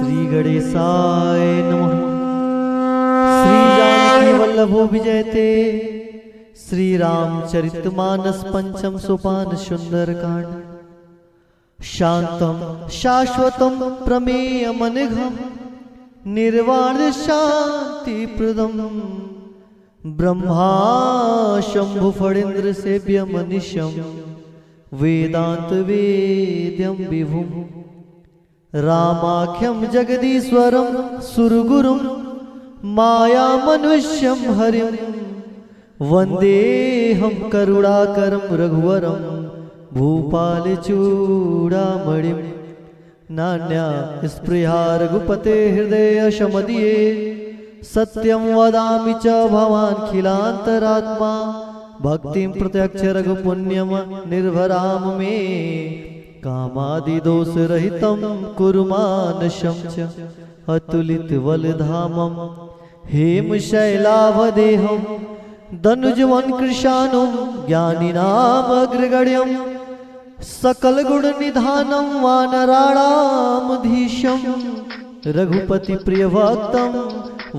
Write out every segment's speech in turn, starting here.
श्री गणेशाय नमः। श्री जानकी वल्लभो विजयते। श्री रामचरितमानस पंचम सोपान सुंदरकांड। शांतम शाश्वतम प्रमेयमनघम निर्वाण शांति प्रदम ब्रह्मा शंभु फणीन्द्र सेव्य मनीषम वेदांत वेद्यम विभुम रामाख्यम जगदीश्वरम सुरगुरुम माया मनुष्यम हरिम वंदेहम करुणाकरम रघुवरम भूपाल चूड़ामणिम नान्या स्पृहा रघुपते हृदय शमदिये सत्यम वदामि च भवान्खिलान्तरात्मा भक्तिं प्रत्यक्ष रघुपुण्यम निर्भराम मे कामादिदोष रहितं कुरुमानशं च अतुलित बलधामं हेम शैलाभदेहं दनुजवन कृशानुं ज्ञानिनाम अग्रगण्यं सकल गुण निधानं वानराणामधीशं रघुपति प्रिय भक्तं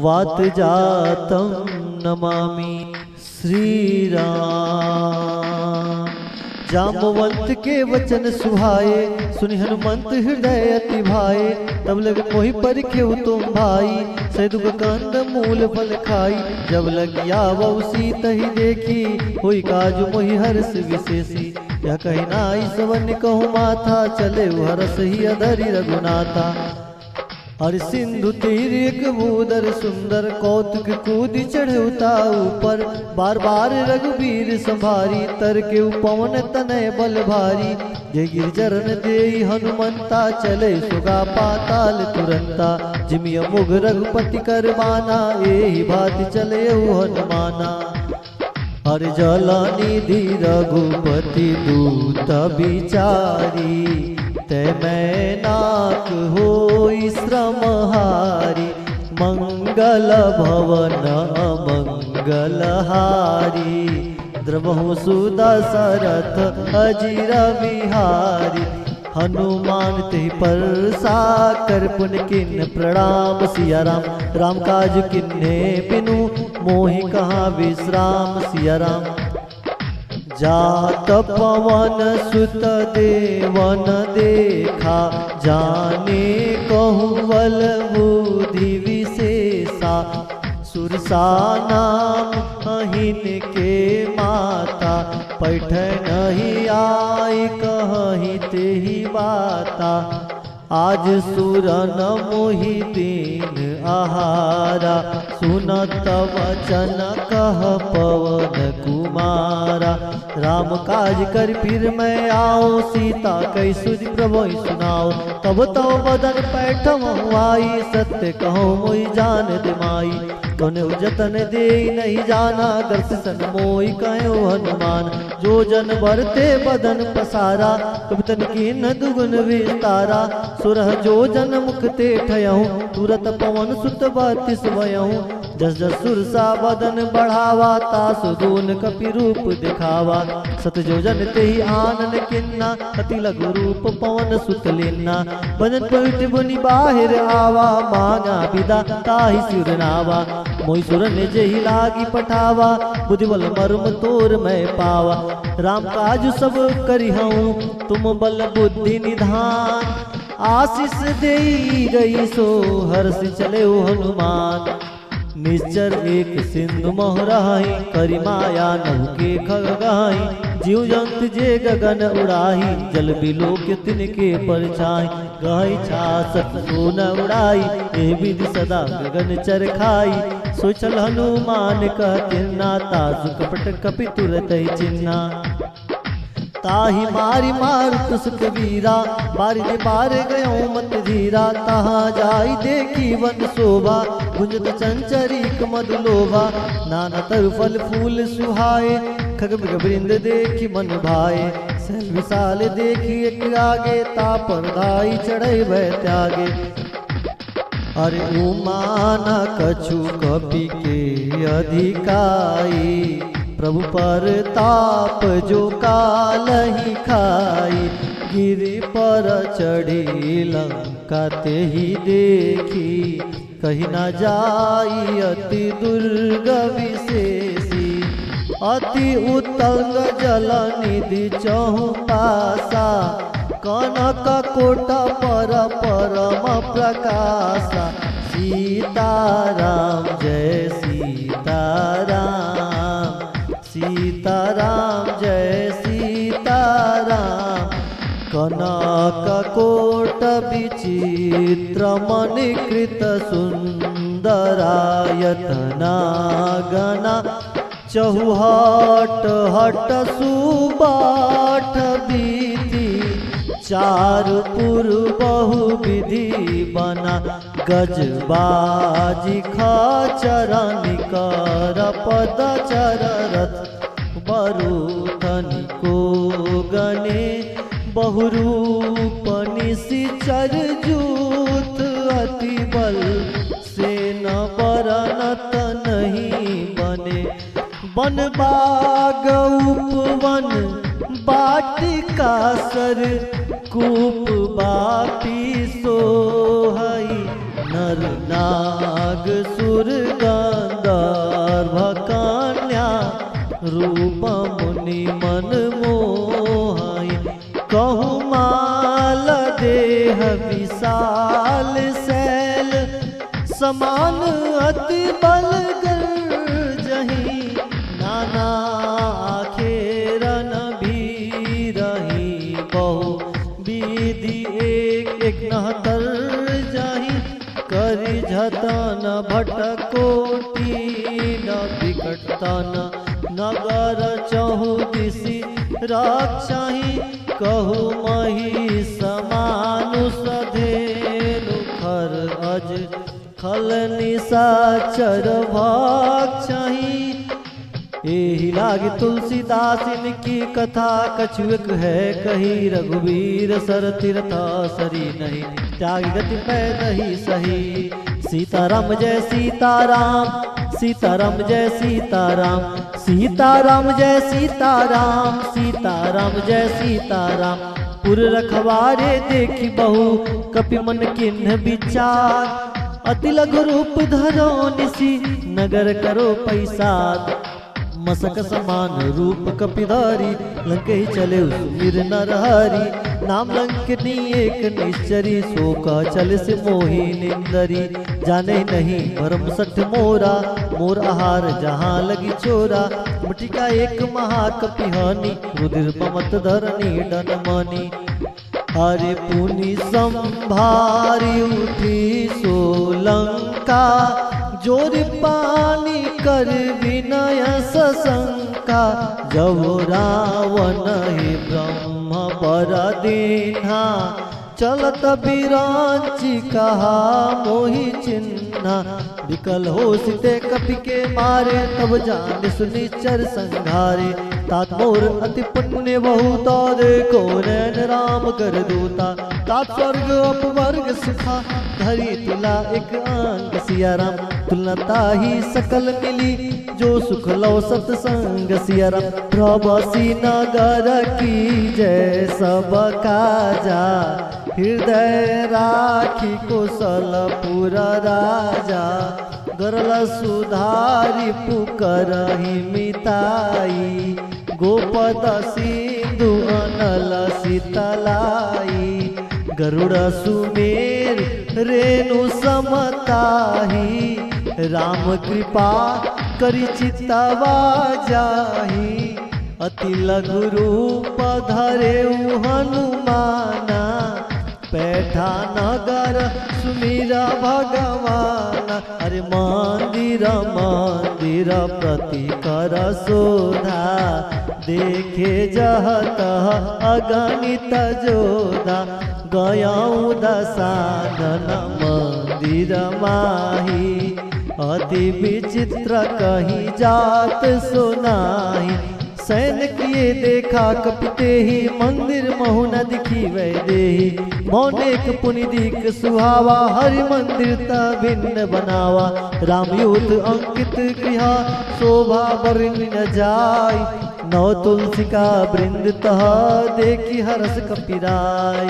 वात जातं नमामि। श्री राम। जाम्बवंत के वचन सुहाए सुनि हनुमंत हृदय अति भाए तब लग मोहि परिखेउ तुम भाई सैदुक कंद मूल फल खाई जब लगिया बहु सीतहि देखी होई काजु मोहि हर्ष विशेषी यह कही नाई सवन कहूँ माथा चले हरस ही अधरी रघुनाथा और सिंधु तीर एक भूदर सुंदर कौतुक कूद चढ़ता ऊपर बार बार रघुबीर संभारी तर के पवन तनय बल भारी जय गिरचरण देई हनुमंता चले सुगा पाताल तुरंता जिमिय मुग रघुपति कर बाना एहि भाति चले हनुमाना हर जलनिधि रघुपति दूत बिचारी ते मैं नाक होई श्रमहारी मंगल भवन मंगलहारी द्रवहु सुदशरथ अजीर बिहारी हनुमान ते परसा कर पुन किन प्रणाम सिया राम राम काज किन्ने बिनु मोहि कहाँ विश्राम सिया राम जात पवन सुत देवन देखा जाने कहूँ बल बुद्धि विशेषा सुरसा नाम अहिन के माता पैठ नहीं आई कहीं ते ही बाता आज सुरन मोहि दीन आहारा सुनत वचन कह पवन कुमारा राम काज कर फिर मैं आओ सीता कई सुध प्रभु सुनाओ तब तो बदन पैठम आई सत्य कहो मोहि जान दिमाई तोने जतन दे नहीं जाना दर्शन मोहि कहो हनुमान जो जन भरते बदन पसारा कबितन की न दुगुन विस्तारा सुरह जो जन मुखते ठयहूँ तुरत पवन सुत बत्तीस भयहूँ जस जस सुरसा बदन बढ़ावा तास दून कपि रूप दिखावा सत जो जन ते ही आनन किन्ना अति लघु रूप पवन सुत लेना बदन पवित्र बुनि बाहिर आवा मांगा विदा ताहि सिरनावा मोहि सुरन जेहि लागी पठावा बुद्धि बल मर्म तोर मैं पावा राम काज सब करिहूँ तुम बल बुद्धि निधान आशीष दे गई सो हर्ष चले हनुमान निश्चर एक सिंधु मोहराई करी माया नभ के खगाई जीव जंत जे गगन उड़ाई जल बिलो के तिनके परछाई गाय छासत सोन उड़ाई ए विधि सदा गगन चर खाई सोचल हनुमान कहते नाता सुकपट कपि तुरत चिन्हा ताही मारी मार तुसक वीरा बारी दे बार गयो मत धीरा तहाँ जाई देखी वन शोभा गुंजत चंचरीक मधुलोभा नाना तरु फल फूल सुहाए खग वृंद देखी मन भाए सहल विशाल देखी एक आगे तापर दाई चढ़े वह त्यागे अरे उमाना कछु कपि के अधिकाई प्रभु पर ताप जो काल ही खाई गिरि पर चढ़ी लंका लंका ते ही देखी, कही न जाई अति दुर्ग विशेषी। अति उत्तंग जल निधि चहु पासा, कनक कोट पर परम प्रकाशा। सीताराम जय सीताराम, सीताराम जय सीताराम। कनक कोट विचित्र मणिकृत सुंदरायतना गना। चहुहट हट सुबाट बीती, चारुपुर बहुविधि बना। गजबाजी खचर निकर पद चररथ, बरुधनि को गने बहुरूप निशिचर जूथ। अति बल से न बरनत नहीं बने, वन बाग उपवन बाटिका सर। कूप बापी सोहई, नर नाग सुर गंधर्व कन्या। रूप मुनि मन मोहई, कहूँ माल देह विशाल शैल। समान अति बल गर्जही, नाना आखेरन भी रही। बहु विधि एक एक नहतर जाही, करि झतन भटकोटी न विकटतन। नगर चहुदिशि रक्षहि, कहु मही समानुष धेनु। खर अज खल निशाचर भक्षहि। एहि लाग तुलसीदास इनकी कथा, कछुक है कही रघुवीर सर तीर्थ सरी नहीं। त्याग गति पै नहीं सही। सीताराम जय सीताराम, सीताराम जय सीताराम, सीताराम जय सीताराम, सीताराम जय सीताराम। पुर रखवारे देखी बहु, कपि मन किन्ह विचार। अति लघु रूप धरो निसी, नगर करो पैसाद। मसक समान रूप कपिधारी, लंकहि चले सुमिर नरहरि। नाम लंकनी एक निश्चरी, सोका चल से मोही निंदरी। जाने नहीं भरम सठ मोरा, मोर आहार जहाँ लगी चोरा। मुटिका एक महाकपिहानी, रुधिर पमत धरनी डन मनी। हरि पुनि संभारी उठी सोलंका, जोर पानी कर विनय सशंका। जब रावण ही ब्रह्म बर दीन्हा, चलत बिरांची कहा मोहि चिन्हा। विकल हो सीते कपि के मारे, तब जान सुनिचर संघारे। तात मोर अति पुण्य बहुत, देखो नैन राम कर दूता। तात स्वर्ग अपवर्ग सुखा, धरी तुला एक अंग। सिया राम तुलता ही सकल मिली, जो सुख लो सत्संग। सिया राम प्रभसी नगर की जय सब काजा। हृदय राखी कुशलपुर राजा, गरल सुधारी पुकरहि मिताई। गोपद सिंधु अनल शीतलाई, गरुड़ सुमेर रेणु समताही। राम कृपा करि चितवा जाही, अति लघु रूप धरेउ हनुमाना। पैठा नगर सुमिरा भगवान, अरे मंदिर मंदिर प्रति कर शोधा। देखे जहत अगणित जोधा, गयाऊ दसानन मंदिर माही। अति विचित्र कहीं जात सुनाही, सैन किए देखा कपिते ही। मंदिर महु न दिखी वै देही, मौनेक पुनिदीक सुहावा। हरि मंदिर त भिन्न बनावा, रामयूत अंकित गृह। शोभा बरन न जाय नौ तुलसी का वृंद तह देखी हरस कपिराय।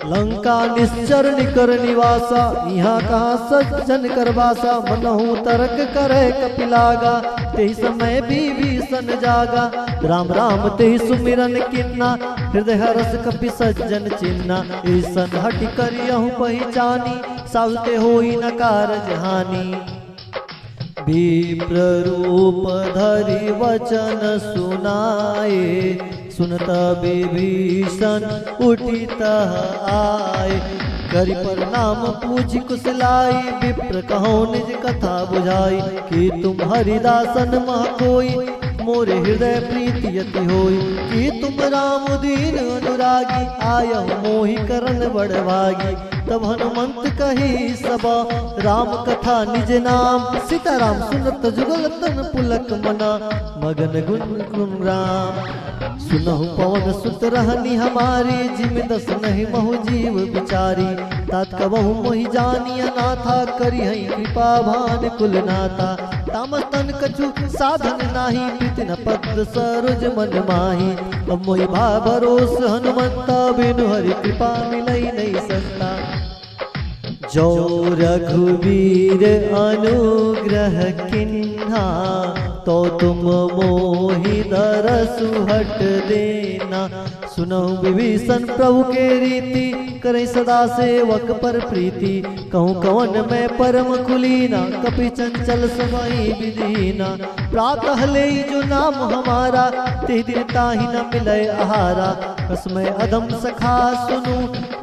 लंका निश्चर निकर निवासा यहाँ कहाँ सज्जन करवासा। मनहु तर्क करे कपिलागा तेहि समय विभीषण जागा। राम राम तेहि सुमिरन किन्ना हृदय हरस कपि सज्जन चिन्ना। ईसन हटि करियहु पहिचानी साउते होई न कारज हानि। विप्र रूप धरि वचन सुनाए सुनत विभीषण उठि तह आए। करि प्रणाम पूछि कुशलाई विप्र कहो निज कथा बुझाई। कि तुम हरिदासन मह कोई मोरे हृदय प्रीति यति होई। कि तुम राम दीन अनुरागी आयहु मोहि करन बड़भागी। तब हनुमंत कही सबा राम कथा निज नाम। सीताराम सुनत जुगल तन पुलक मना मगन गुण गुण राम। सुनहु पवन सुत रहनी हमारी जिम दस नहीं महु जीव बिचारी। तात कबहु मोहि जानिया नाथा करी है कृपा भान कुल नाता। तामस तन कछु साधन नाही प्रीति न पद सरोज मन माही। अब मोहि भा भरोस हनुमंता बिनु हरि कृपा मिलई नहीं सकता। जो रघुवीर अनुग्रह किन्हा तो तुम मोहि दरसु हट देना। सुनो विभीषण प्रभु के रीति करे सदा सेवक पर प्रीति। कहूँ कवन में परम कुलीना कपि चंचल सबई विदीना। प्रातः ले जो नाम हमारा ते दिन ताहि न मिले आहारा। कसमय अधम सखा सुनु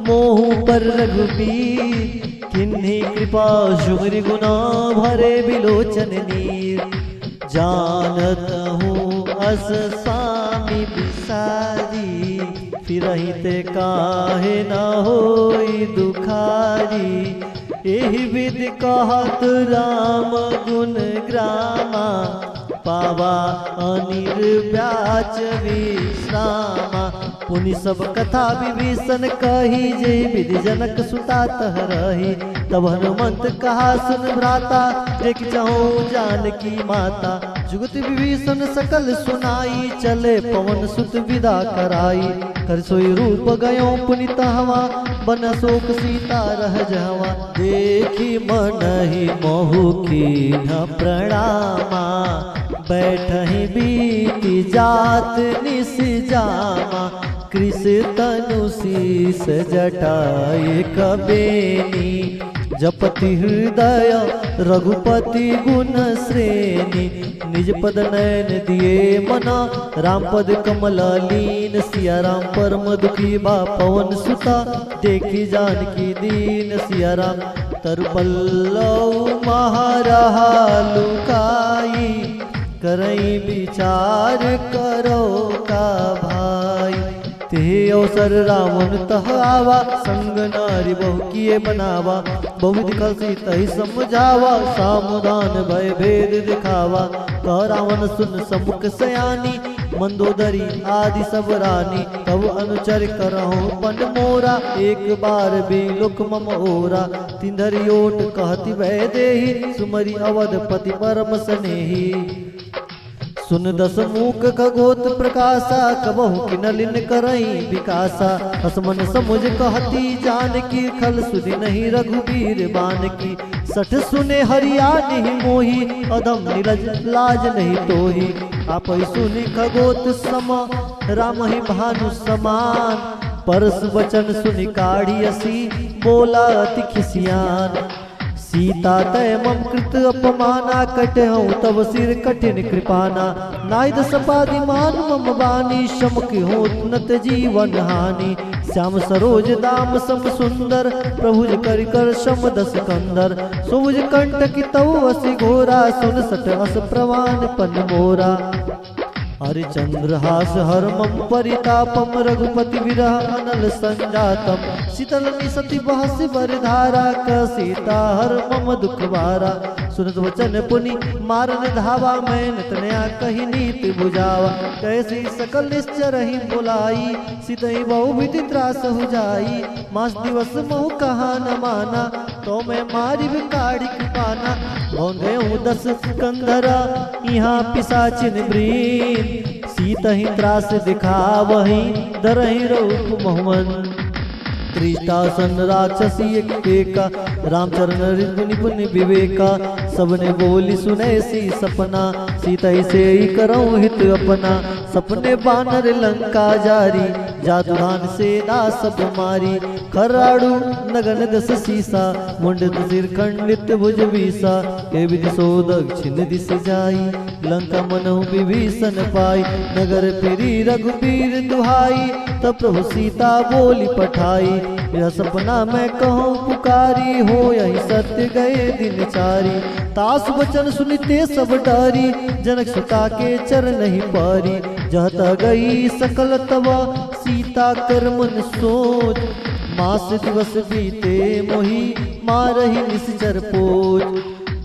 मोहु पर रघुबीर। किन्हीं कृपा सुमरि गुना भरे बिलोचन नीर। जानत हूँ अस स्वामी बिसारी फिरहि ते काहे न होई दुखारी। एहि विधि कहत राम गुण ग्रामा पावा अनिर्व्याच विश्रामा। पुनि सब कथा विभीषण कही जे विधि जनक सुता तह रही। तब हनुमंत कहा सुन भ्राता देख जाऊं जानकी माता। जुगत विभीषण सकल सुनाई चले पवन सुत विदा कराई। कर सोई रूप गयो पुनित हवा बन शोक सीता रह जहवा। देखी मन ही मोहु कीन्ह प्रणामा बैठहि बीति जात निस जामा। कृष तनु शीस जटाए कबेनी जपति हृदय रघुपति गुण श्रेणी। निज पद नयन दिए मना राम पद कमल लीन। सिया राम परम दुखी बा पवन सुता देखी जानकी दीन। सिया राम तरपल्लव महारहा लुकाई करई विचार करो का भाई। ते अवसर रावण तह आवा संग नारी बहु किए बनावा। बहुविध कसी तही समझावा सामुदान भय भेद दिखावा। कह रावण सुन समुख सयानी मंदोदरी आदि सब रानी। तब अनुचर करहु पन मोरा एक बार भी लुक मम ओरा। तिंधरी ओट कहति वह देही सुमरी अवधपति परम स्नेही। सुन दस मूक खगोत प्रकाशा कबहु कि नलिन करई विकासा। हसमन समुझ कहती जानकी खल सुधि नहीं रघुबीर बान की। सठ सुने हरिया नहीं मोही अधम नीरज लाज नहीं तोही। आप सुनि खगोत सम राम ही भानु समान। परस वचन सुनि काढ़ी असी बोला अति खिसियान। सीता तय मम कृत अपमाना कटहूँ तब सिर कठिन कृपाना। नायद सपादि मान मम बानी शमक होत जीवन हानि। श्याम सरोज दाम सम सुंदर प्रभुज कर कर शम दस कंदर। सुभुज कंठ की तव असी घोरा सुन सट अस प्रवान पन मोरा। हरिचंद्रहास हरमम परितापम रघुपति विरह अनल संजातम। शीतल निसति बहसि बरधारा क सीता हर मम दुख भारा। सुनत वचन पुनि मारन धावा मैं तनया कही नीति बुझावा। कैसी सकल निश्चर ही बुलाई सीतई बहु विधि त्रास हो जाई। मास दिवस महु कहा न माना तो मैं मारी बिकाड़ी कृपाना। भौंधे हूँ 10 कंधरा यहाँ पिसाचिन ब्रीन। सीत ही त्रास दिखावही दरहि रूप मोहमन त्रिष्टासन राक्षसी एका रामचरण ऋतु पुण्य विवेका सबने बोली सुने सी सपना सीता से ही करऊं हित अपना सपने बानर लंका जारी जादुदान से दास सब मारी खराड़ू नगन दस सीसा मुंडित सिर खंडित भुज बीसा के विधि सो दक्षिण दिश जाई लंका मनहु विभीषण पाई नगर फिरी रघुबीर दुहाई तब प्रभु सीता बोली पठाई यह सपना मैं कहूँ पुकारी हो यही सत्य गए दिन चारी तास वचन सुनते सब डारी जनक सुता के चरण नहीं पारी जहता गई सकल तवा सीता कर मन सोच मास दिवस बीते मोही मारही निश्चर पोच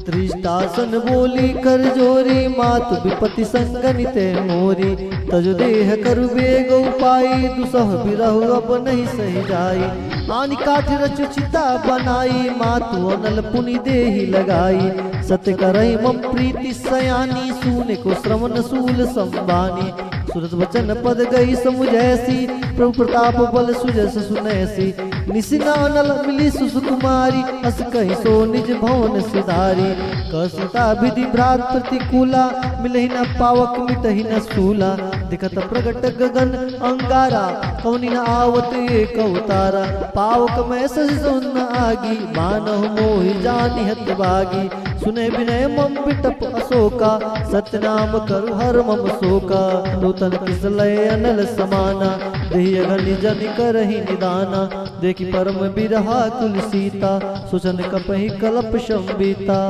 त्रिष्टासन बोली कर जोरी मातु विपति संगनित मोरी तज देह करु बेग उपाई दुसह बिरहु अब नहीं सही जाई आनि काठ रचु चिता बनाई मातु अनल पुनि देहि लगाई सत्य करई मम प्रीति सयानी सूने को श्रवण सूल संबानी सुरत वचन पद गई समुझैसी प्रभु प्रताप बल सुजस सुनैसी निसिना अनल मिली सुसुकुमारी अस कही सो निज भवन सिधारी कसता विधि भ्रात प्रतिकूला मिलहि न पावक मिटहि न स्थूला दिखत प्रगट गगन अंगारा कौनि न आवत एक अवतारा पावक में सज सुन आगी मानहु मोहि जानि हत भागी सुने विनय मम बिटप अशोका सत्य नाम करु हर मम शोका नूतन किसलय अनल समाना देहि अगनि जन करहि निदाना देखि परम बिरहा कुल सीता सुचन कपहि कलप संबीता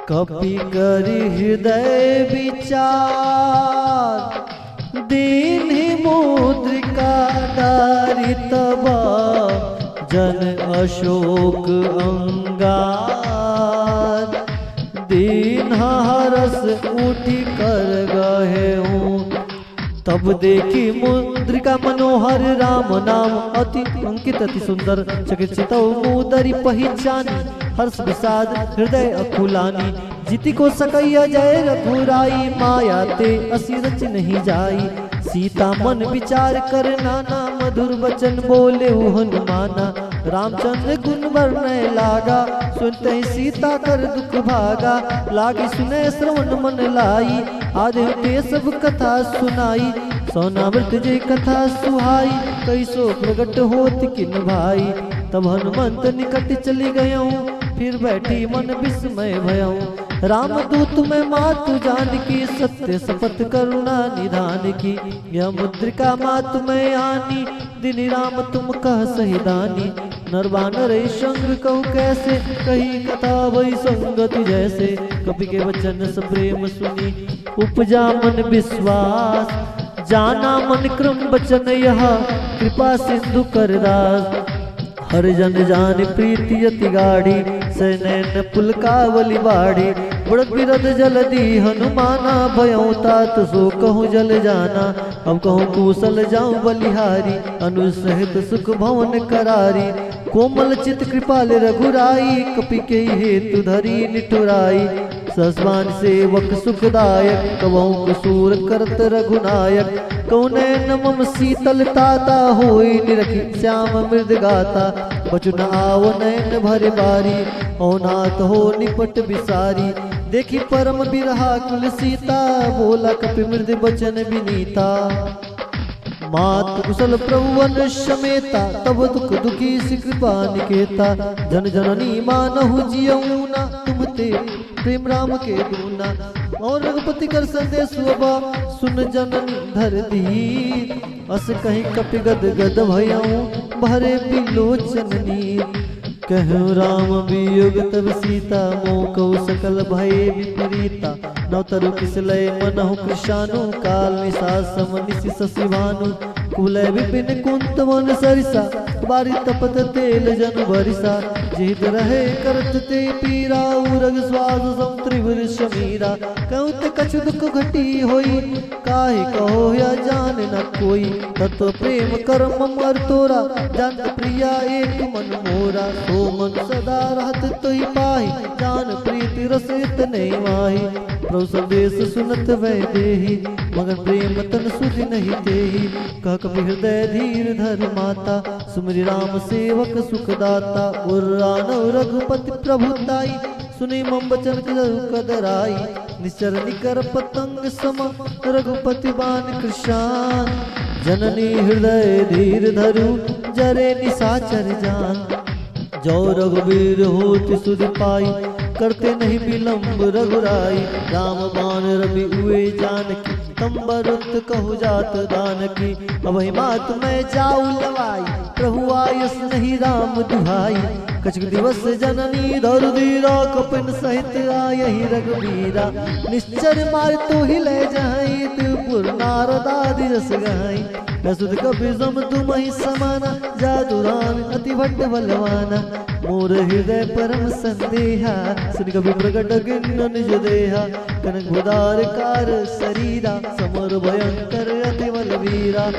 कपि करि हृदय विचार दीन ही मुद्रिका डारि तबा जन अशोक अंगार दीन हरस उठी कर गए हूँ तब देखी मुद्रिका मनोहर राम नाम अति अंकित अति सुंदर चकित मुदरी पहिचानी हर्ष विषाद हृदय अकुलानी जीति को सकैया जय रघुराई माया ते असी रच नहीं जाई सीता मन विचार कर नाना मधुर वचन बोले हनुमाना रामचंद्र गुण वर्णय लागा सुनते ही सीता कर दुख भागा लागे सुने श्रवण मन लाई आधे ते सब कथा सुनाई सोनामृत जय कथा सुहाई कैसो प्रगट होत किन भाई तब हनुमंत निकट चली गयऊं फिर बैठी मन विस्मय भयऊं रामदूत में मातु जान की सत्य शपथ करुणा निधान की यह मुद्रिका मातु में आनी दिन राम तुम कह सहिदानी नरवानर संग कहूँ कैसे कही कथा वही संगति जैसे कपि के वचन सब प्रेम सुनी उपजा मन विश्वास जाना मन क्रम वचन यह कृपा सिंधु करदास हर जन जान प्रीति अति गाढ़ी सैनैन पुलकावली बाढ़ी बुढ़त बिरद जलदी हनुमाना भयऊं तात सो कहूँ जल जाना अब कहूँ कुशल जाऊं बलिहारी अनुसहित सुख भवन करारी कोमल चित कृपाल रघुराई कपि के हेतु धरी निठुराई सस्वान सेवक सुखदायक कवऊं कुसूर करत रघुनायक कौनैन मम शीतल ताता होई निरखी श्याम मृद गाता बचु न आओ नैन भर बारी ओ नाथ हो निपट बिसारी देखी परम बिरहा कुल सीता बोला कपि मृद बचन विनीता मात कुशल प्रभुवन समेता तब दुख दुखी कृपा निकेता जन जननी मानहु जियऊ ना तुम ते प्रेम राम के दूना और रघुपति कर संदेश सुन जननी धर दी अस कहीं कपि गद गद भयऊ भरे बिलोचन कहूँ राम वियोग तब सीता मोह सकल भय विपरीता नवतरु किसलय मनहु कृशानु काल निशा समनिशि शशिभानु कुलय विपिन कुंत वन सरिसा बारी तपत तेल जन भरिसा जिद रहे करत ते पीरा उरग स्वाद सम त्रिभुर शमीरा कहूँ ते कछु दुख घटी होई काहे कहो या जान न कोई तत्व प्रेम कर्म मर तोरा जान प्रिया एक मन मोरा सो मन सदा रहत तो ही पाही जान प्रीति रस इतने माही प्रभु संदेश सुनत वै देहि, मगन प्रेम तन सुधि नहीं देहि। कह कपि हृदय धीर धर माता, सुमिरि राम सेवक सुखदाता। उर्रानव रघुपति प्रभुताई, सुनि मम बचन कदराई। निश्चर निकर पतंग सम, रघुपति बान कृशान। जननी हृदय धीर धरु, जरे निशाचर जान। जो रघुवीर होति सुध पाई, करते नहीं विलंब रघुराई। राम बाण रवि हुए जानकी, तंबरुत कहु जात दानकी। अभय मात मैं जाऊ लवाई, प्रभु आयस नहीं राम दुहाई। कछुक दिवस जननी धरु धीरा, कपिन सहित आयहि रघुवीरा। निश्चर मार तो ही ले जाई, त्रिपुर नारदादि रस गाई। असुत कपि सम तुम ही समाना, जादुरान अति भट्ट बलवाना। मोर हृदय परम संदेहा, सुन कपि प्रकट गिन निज देहा। कनक भुदार कार शरीरा, समर भयंकर अति बलवीरा।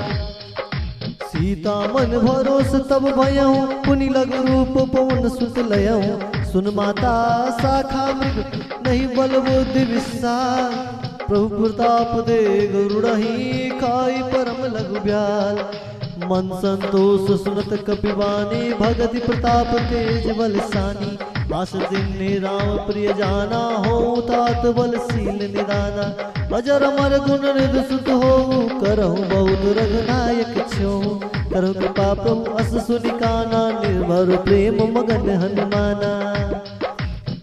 सीता मन भरोस तब भयऊँ, पुनि लग रूप पवन सुत लयऊँ। सुन माता शाखा मृग, नहीं बल बुद्धि विशाल। प्रभु प्रताप दे गरुड़हि, खाई परम लघु ब्याल। मन संतोष सुनत कपिवानी, भगति प्रताप तेज बलसानी। आस दिन राम प्रिय जाना, हो तात बलशील निदाना। अजर अमर गुण निधि सुत हो, करहु बहुत रघुनायक छो। करहु कृपा प्रभु अस सुनि काना, निर्भर प्रेम मगन हनुमाना।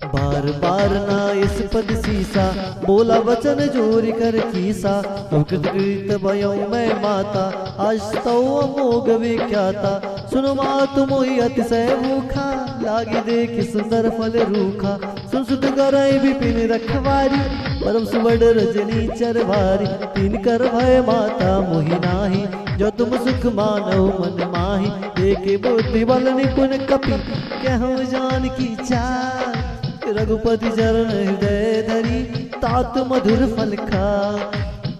बार बार ना इस पद सीसा, बोला वचन जोरी कर कीसा। कृत भयऊँ मैं माता, आज तो अमोघ विख्याता। सुनो मात मोहि अतिशय भूखा, लागी देखि सुंदर फल रूखा। सुन सुत गरई विपिन रखवारी, परम सुवर्ण रजनी चर भारी। तीन कर भय माता मोहि नाही, जो तुम सुख मानव मन माही। एके बुद्धि बल निपुण कपि, कहूँ जान की चाल। रघुपति चरण हृदय धरी, तात मधुर फल खा।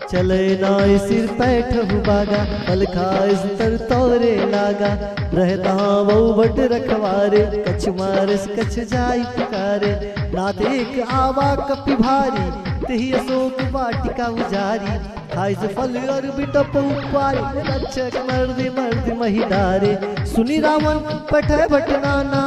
चले नाय सिर पैठहु बागा, फल खाए तर तोरे लागा। रहता बहु भट रखवारे, कछ मारस कछ जाई पुकारे। नाथ एक आवा कपि भारी, तेहि अशोक वाटिका उजारी। खाई से फल और बिटप उपारे, रक्षक मर्दि मर्दि मही डारे। सुनि रावण पठय भट नाना,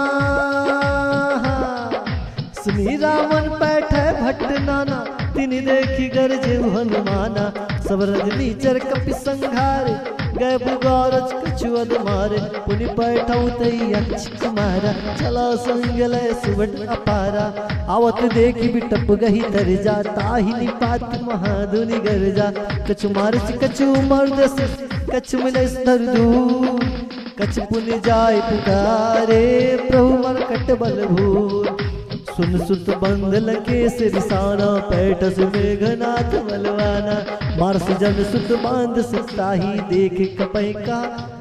सुनि रावण पैठै भट्ट नाना। तिनि देखी गरजे हनुमाना, सब रजनी चर कपि संघारे। गए बुगारज कछु अध मारे, पुनि पैठऊ तई अक्ष कुमारा। चला संग लय सुवट अपारा, आवत देखी बिटप गही तर जा। ताहि निपात महाधुनि गरजा, कछु मारस कछु मर्दस, कछु मिलस धर दूर। कछु पुनि जाय पुकारे, प्रभु मरकट बल भूर। सुन सुत बंद लंकेश रिसाना, पैठस मेघनाथ बलवाना। मारस जन सुत बांध सिताही, देख कपै का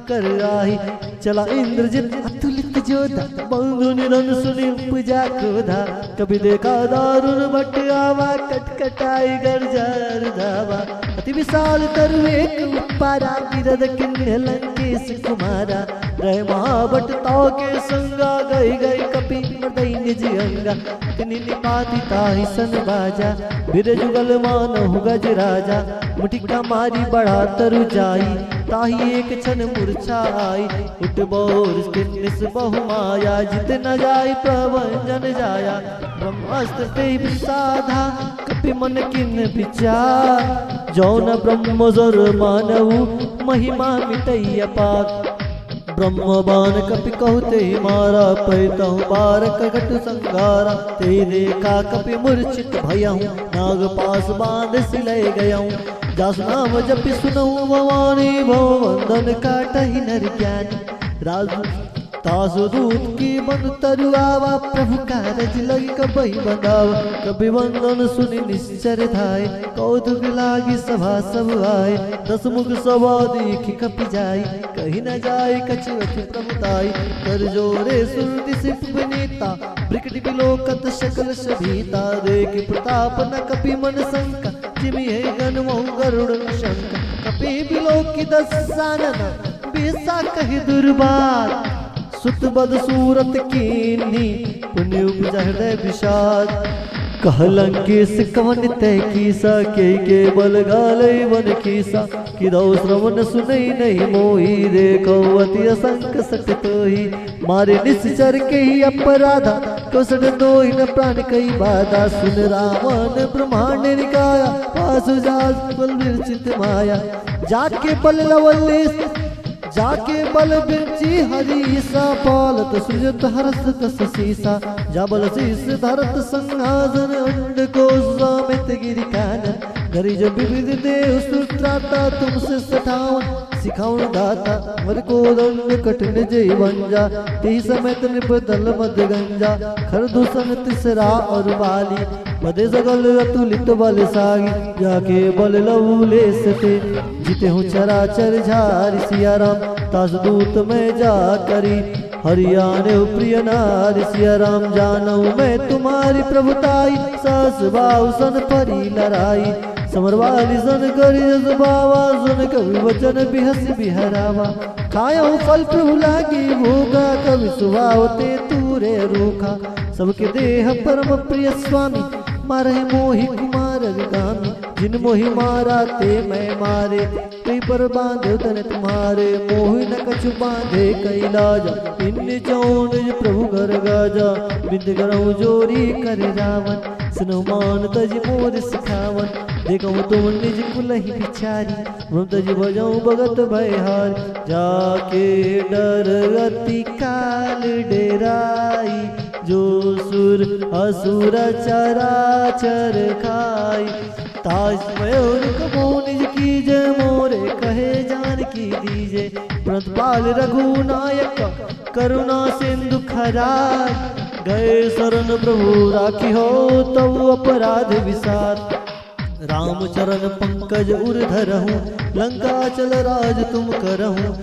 कर आही। चला इंद्रजित अतुलित जोधा, बंधु निरन सुनि उपजा क्रोधा। कभी देखा दारुण भट आवा, कटकटाई गर्जार धावा। अति विशाल तरु एक उपारा, विरद किन्ह लंकेश कुमारा। रह महाभट ताव के संगा, गई गई कपि मर्दई निज अंगा। तिनि निपाति ताहि सन बाजा, बिर जुगल मानहु गज राजा। मुटिका मारी बढ़ा तरु जाई, ताहि एक क्षण मूर्छा आई। उठ बोर किन्निस बहु माया, जित न जाय प्रभंजन जाया। ब्रह्मास्त्र ते विसाधा, कपि मन किन विचार। जौन ब्रह्म जर मानहु, महिमा मिटैया पार। ब्रह्म बाण कपि कहते मारा, पैतहु बारक घट संगारा। ते देखा कपि मूर्छित भयहूँ, नाग पास बांध सिलय गयऊँ। जासु नाम जपि सुनहु भवानी, भव बंधन काटहि नर ज्ञानी। राजू तासु दूत की बन तरुआवा, प्रभु कारज लग कबहि बंधावा। कपि बंधन सुनि निश्चर धाय, कौतुक लागी सभा सब आए। दस मुख सभा देखि कपि जाई, कहीं न जाय कछु अति प्रभुताई। कर जोरे सुरति सिप विनीता, ब्रिकटि बिलोकत सकल सभीता। देखि प्रताप न कपि मन शंका, जिमि है गण महु गरुड़ शंका। कपि बिलोकी दसानन, बेसा कहि दुर्बात। सुत बद सूरत कीन्ही, पुण्य उपज हृदय विषाद। कहलंकेश कवन तय कीसा के बल गाले वन कीसा किदौ श्रवण सुनई नहीं मोही देखो अति असंक सट तोही मारे निश्चर के ही अपराधा कौशल दोई न प्राण कई बाधा सुन रावण ब्रह्मांड निकाया पासु जास बल विरचित माया जाके बल लवलेश जाके बल बिरची हरीसा पालत सृजत हरस कस सीसा जाबल शीस धरत संहासन अंड को सामित गिरि कानन गरी जब विविध देह सुत्राता तुमसे सठावन सिखावन दाता मर को दंड कठिन जय वंजा ती समेत निपदल मद गंजा खरदूषण तिसरा और बाली बदे सगल अतुलित बलशाली जाके बल लवले सते जीते हूँ चराचर झारी सिया राम तास दूत में जा करी हरियाणे प्रिय नारी सिया राम जानू मैं तुम्हारी प्रभुताई सास बाऊ सन परी लड़ाई समरवाली सन करी बाबा सुन कवि वचन बिहस बिहरावा खायो फल प्रभु लागी भोगा कवि सुभावते तूरे रूखा सबके देह परम प्रिय स्वामी मारे मोहि कुमार विगामी जिन मोहि मारा ते मैं मारे कई पर बांधे तने तुम्हारे मोहि न कछु बांधे कैलाज इन चौन प्रभु घर गाजा बिंद करऊं जोरी कर रावण सुनो मान तज मोर सिखावन देखो तुम निज कुल ही बिचारी हम तज बजाऊं भगत भयहार जाके डर अति काल डेराई जो सुर असुर चराचर खाई ताज मयूर कबो निज कीजे मोरे कहे जान की दीजे प्रतपाल रघुनायक करुणा सिंधु खराय गए शरण प्रभु राखी हो तब अपराध विसार रामचरण पंकज उर्धरहूँ लंका चल राज तुम करहूँ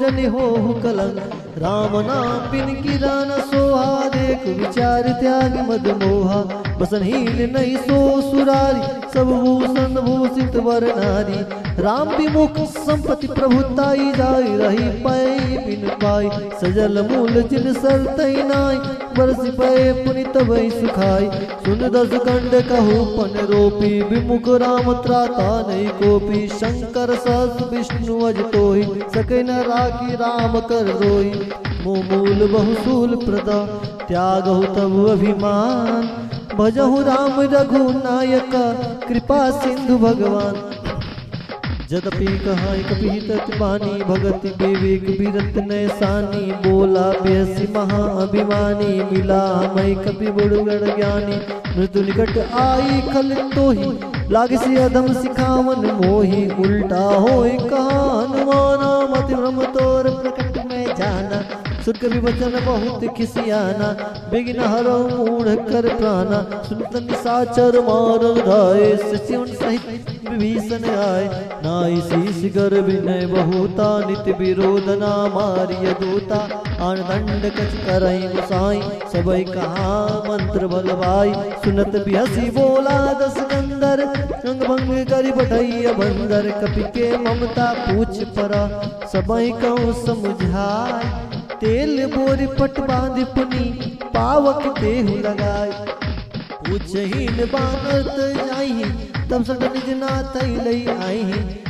जनि हो कलंक राम नाम बिन किरान सोहा देख विचार त्याग मद मोहा बसनहीन नहीं सो सुरारी सब भूषण भूषित वर नारी राम विमुख संपत्ति प्रभुताई जाय रही पाई बिन पाई सजल मूल जिन सर तई नाई बरसी पाए पुनित भई सुखाई सुन दस कंड कहू पन रोपी विमुख राम त्राता नहीं कोपी शंकर सहस विष्णु अज तोहि सके न राखी राम कर रोई मूल बहुसूल प्रदा त्यागहु तब अभिमान भजहु राम रघुनायक कृपा सिंधु भगवान जदपि कहाई कपिहित बानी भगति विवेक विरत नैसानी बोला बेहसी महाअभिमानी मिला मई कपि बुड़गड़ ज्ञानी मृत्यु निकट आई खल तोहि लागसी अधम सिखावन मोहि उल्टा होय कहा हनुमाना मति भ्रम तोर प्रकट में जाना सुन कवि वचन बहुत खिसियाना बिघ्न हरो मूढ़ कर प्राणा सुनत निशाचर मारन धाये सचिवन सहित विभीषण आए नाई शीश गर विनय बहुता नित विरोधना मारिय दूता आन दंड कछ करई गुसाई सबई कहा मंत्र बलवाई सुनत बिहसी बोला दस गंधर अंग भंग करि बढ़ैया बंदर कपि के ममता पूछ परा सबई कहूँ समझाय तेल बोरी पट बांध पुनी पावक देहु लगाय पूछहीन बानत जाई तब सट निज नाथ लई आई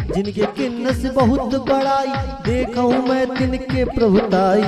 जिनके किन्नस बहुत बड़ाई देखूं मैं तिनके प्रभुताई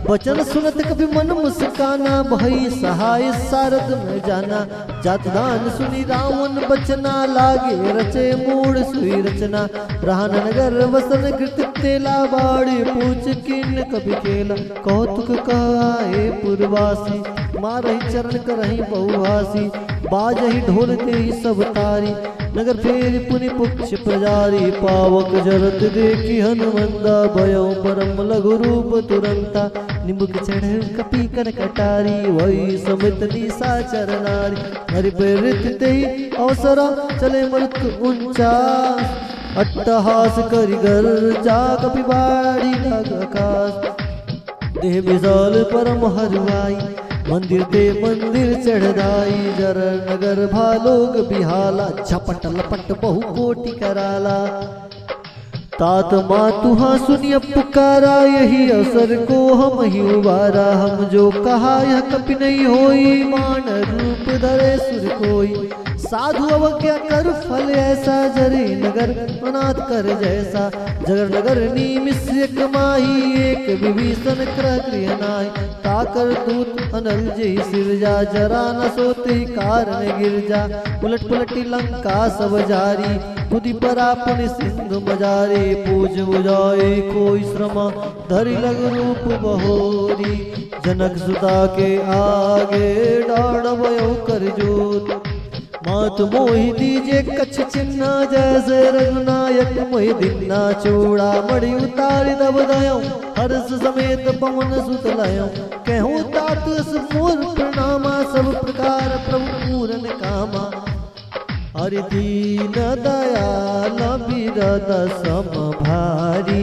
वचन सुनत कभी मन मुस्काना भई सहाय सारद में जाना जात दान सुनी रावण बचना लागे रचे मूड सुई रचना रहन नगर वसन कृत तेला बाड़ी पूछ किन कभी खेला कौतुक कहाए पुरवासी मारही चरण करही बहुहासी बाजही ढोल तेही सब तारी नगर फेर पुनि पुक्ष प्रजारी पावक जरत देखी हनुमंदा भयो परम लघु रूप तुरंता निमुख चढ़ कपि कर कटारी वही समित निशाचर नारी हरि प्रेरित तेहि अवसर चले मृत्यु ऊंचा अट्टहास करि गर्जा कपि बाड़ी लग आकाश देह विशाल परम हरवाई मंदिर ते मंदिर चढ़ाई जर नगर भालोग बिहाला झपट लपट बहु कोटि कराला तात मातुहा सुनिय पुकारा, यही अवसर को हम ही उबारा। हम जो कहा यह कपि नहीं होई, मान रूप धरे सुर कोई। साधु अवज्ञा कर फल ऐसा, जरे नगर अनाथ कर जैसा। जगर नगर निमिष्य कमाही, एक विभीषण क्रह गृह नाहि। ताकर दूत अनल जय सिरजा, जरा न सोते कारण गिरजा। उलट पलटी लंका सब जारी, खुदी पर आपन सिंधु मजारे। पूज बुझाए कोई श्रम, धरि लग रूप बहोरी। जनक सुता के आगे, डाढ़ भयो कर जोत। मात मोहि दीजे कछ चिन्ह, जैसे रघुनायक मोहि दिन्ना। चूड़ा मणि उतारि दब दयो, हर्ष समेत पवन सुत लयो। कहूँ तात मोर प्रणामा, सब प्रकार प्रभु पूरन कामा। हरि दीन दयाल बिरद सम भारी,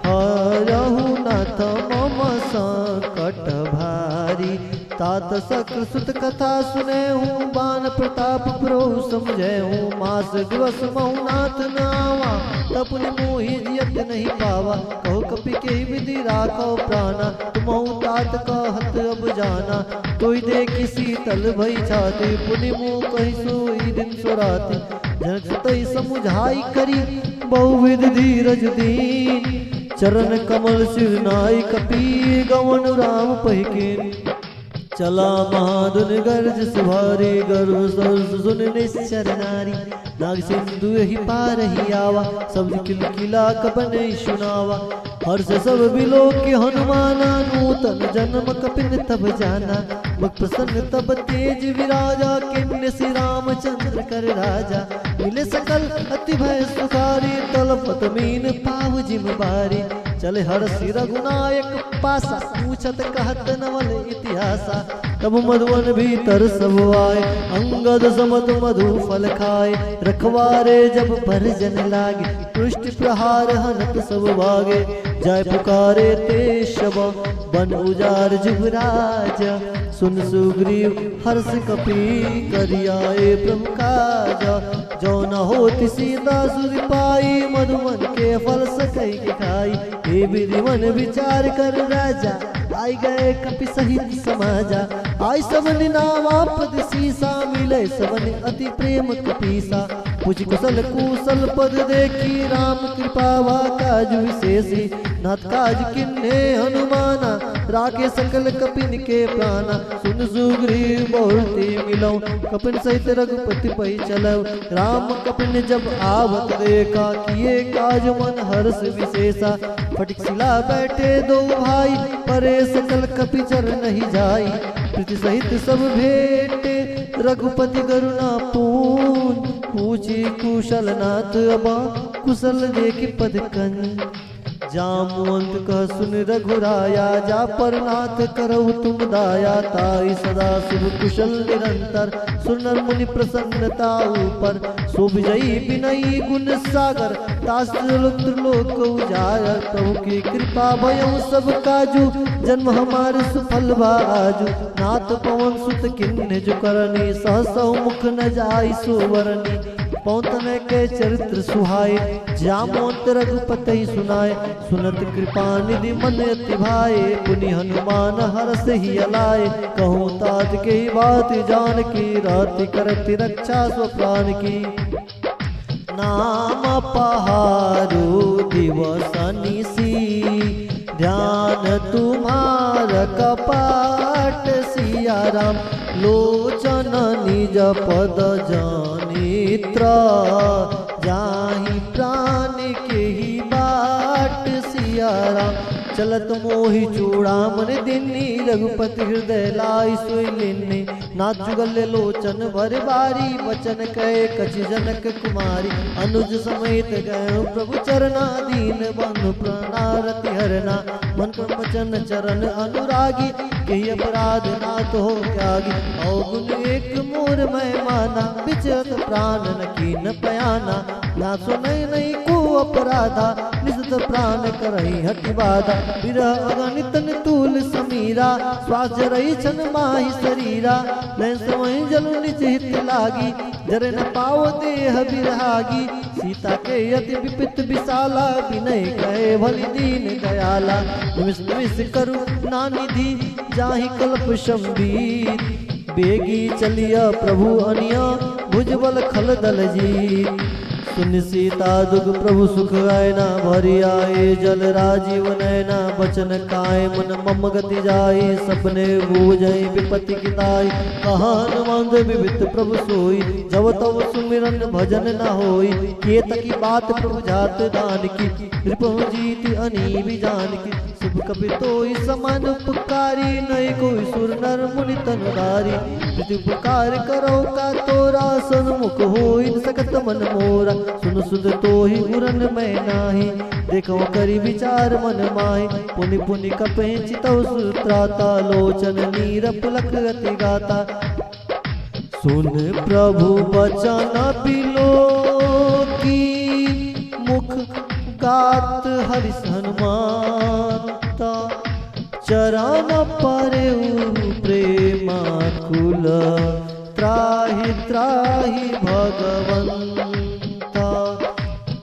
हरहु नाथ मम संकट भारी। तात सक्र सुत कथा सुने हूँ, बान प्रताप प्रभु समझे हूँ। मास दिवस महु नाथ न आवा, तपुनि मोहि जियत नहीं पावा। कहो कपि के विधि राखो प्राणा, तुमहु तात कहत अब जाना। तोई देखि शीतल भई छाती, पुनि मुँह कहि सोई दिन सुराती। जनक सुतई समुझाई करी, बहुविध धीरज दीन। चरण कमल सिर नाई, कपि गवन राम पहिकीन। चला महाधुन गर्ज सुभारी, गर्व सरस सुन निश्चर नारी। नाग सिंधु ही पार ही आवा, सब किलकिला कपन सुनावा। हर्ष सब बिलो के हनुमाना, नूतन जन्म कपिन तब जाना। मुख प्रसन्न तब तेज विराजा, किन्ने श्री रामचंद्र कर राजा। मिले सकल अति भय सुखारी, तलपत मीन पाव जिम बारी। चले हर्षि रघुनायक पासा, पूछत कहत नवल इतिहासा। तब मधुवन भीतर सब आए, अंगद समत मधु फल खाए। रखवारे जब पर जन लागे, पृष्ठ प्रहार हनत सब भागे। जय पुकारे ते शब, बन उजार जुगराज। सुन सुग्रीव हर्ष कपि, करियाए प्रभु काजा। जो न होति सीता सुर पाई, मधुवन के फल सकई के खाई। हे विधि मन विचार कर राजा, आई गए कपि सहित समाजा। आई सबनि नावा पद सीसा, मिले सबनि अति प्रेम कपीसा। पूछ कुशल कुशल पद देखी, राम कृपा वा काज विशेषी। नाथ काज किन्हे हनुमाना, राखे सकल कपिन के प्राणा। सुन सुग्रीव बहुते मिलौ, कपिन सहित रघुपति पै चलौ। राम कपिन जब आवत देखा, किए काज मन हर्ष विशेषा। फटिक शिला बैठे दो भाई, परे सकल कपि चर नहीं जाई। प्रीति सहित सब भेटे, रघुपति करुणा पून। पूछी कुशल नाथ अबा, कुशल देखि पद कंज। जामुअंत कह सुन रघुराया, जा पर नाथ करहु तुम दाया। ताई सदा शुभ कुशल निरंतर, सुनर मुनि प्रसन्नता ऊपर। सो विजयी विनयी गुण सागर, तास्त्रोलोक उजागर। प्रभु की कृपा भयउ सब काजू, जन्म हमारे सुफल बाजू। नाथ पवन सुत किन्ने जो करनी, सहसहु मुख न जाई सुवरनी। पौतन के चरित्र सुहाए, जामोंत रघुपति सुनाए। सुनत कृपा निधि मन अति भाए, पुनि हनुमान हरष ही अलाए। कहूँ तात के बात जान की, राति करति रक्षा स्व प्राण की। नाम पहारो दिवस निसी, ध्यान तुम्हार कपाट। सिया राम लोचन निज पद जानित्र, जाहि प्राण के ही बाट। सिया राम चलत मोहि चूड़ामन दिन्नी, रघुपति हृदय लाई सोई लेन्नी। नाथ जुगल लोचन भर बारी, वचन कहे कछ जनक कुमारी। अनुज समेत गए प्रभु चरना, दीन बंधु प्रणारति हरना। मन क्रम वचन चरण अनुरागी, कही अपराध नाथ हो त्यागी। अवगुण एक मोर मैं माना, विचरत प्राण न कीन पयाना। ना सुनई नहीं को अपराधा, निसत प्राण करही हठि बाधा। विरह अगणित तूल समीरा, श्वास रही छन माहि शरीरा। लय समय जल निज हित लागी, जरे न पाओ देह बिरहागी। सीता के अति विपित विशाला, विनय कहे भली दीन दयाला। निमिष निमिष करू नानिधि जाहि कल्प संबीत, बेगी चलिया प्रभु अनिया भुजबल खल दल जीत। सुन सीता दुख प्रभु सुख आयना, भरी आए जल राजीव नयना। बचन काय मन मम गति जाई, सपने बूझई विपत्ति किताई। कहान मंद विवित प्रभु सोई, जब तब सुमिरन भजन न होई। केत की बात प्रभु जात दान की, रिपुं जीत अनी भी जान की। शुभ कपि तोई समान उपकारी, नय कोई सुर नर मुनि तनुधारी। प्रति उपकार करो का तोरा, सन्मुख होई सकत मन मोरा। सुन सुध तोहि उरन मैं नाही, देखो करी विचार मन माहि। पुनि पुनि कपे चितौ सुत्राता, लोचन नीर पुलक अति गाता। सुन प्रभु बचन बिलो की, मुख गात हरिस हनुमानता। चरण परे प्रेमाकुल, त्राहि त्राहि भगवंता।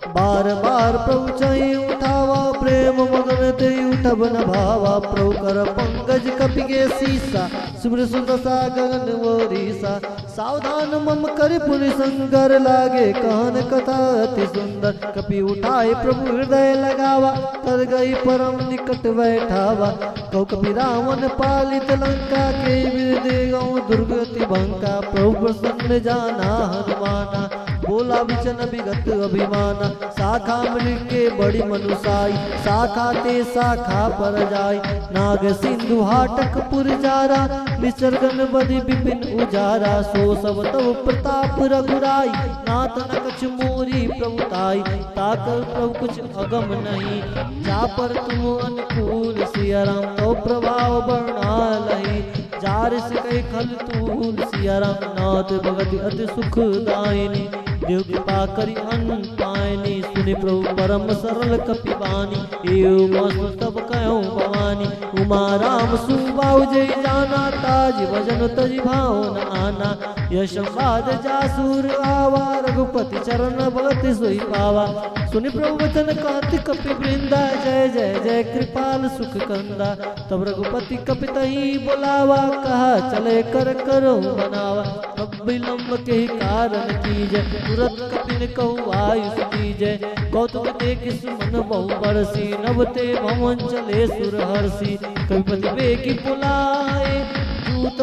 बार बार प्रभु चई उठावा, प्रेम मगन ते उठब न भावा। प्रभु कर पंकज कपि के सीसा, सुब्र सुदशा गगन वोरीसा। सावधान मम कर पुनि संकर, लागे कहन कथा अति सुंदर। कपि उठाए प्रभु हृदय लगावा, कर गई परम निकट बैठावा। कौ कपि रावण पालित लंका, के विदे गौ दुर्गति भंका। प्रभु प्रसन्न जाना हनुमाना, बोला विचन विगत अभिमाना। शाखा मिल के बड़ी मनुसाई, शाखा ते शाखा पर जाय। नाग सिंधु हाटक पुर जारा, निसर्गन बदि विपिन उजारा। सो सब तव प्रताप रघुराई, नाथ न कछ मोरी प्रभुताई। ताकर प्रभु कुछ अगम नहीं, जा पर तुम अनुकूल। सिया राम तो प्रभाव बरनालहि, जार से कई खल तूल। सिया राम नाथ भगति अति सुखदायिनी, देव कृपा करि अन्न पायनी। सुनि प्रभु परम सरल कपि बानी, एव मस्तु तब कहूँ भवानी। उमा राम सुबाहु जय जाना, ताज भजन तज भाव न आना। यश संवाद जासुर आवा, रघुपति चरण भगति सोई पावा। सुनि प्रभु वचन कांति कपि वृंदा, जय जय जय कृपाल सुख कंदा। तब रघुपति कपि तही बुलावा, कहा चले कर करो बनावा। अब विलंब के कारण कीजय, तुरत कपिन कहु आयुष दीजय। कौतुक देख सुमन बहु बरसी, नभ ते भवन चले सुर हर्षि। कविपति बेगी बुलाए, जूत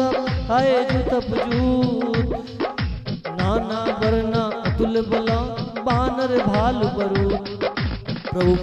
आए जूतप जूत। नाना वरना अतुल बला, बानर भालु बरूद। प्रभु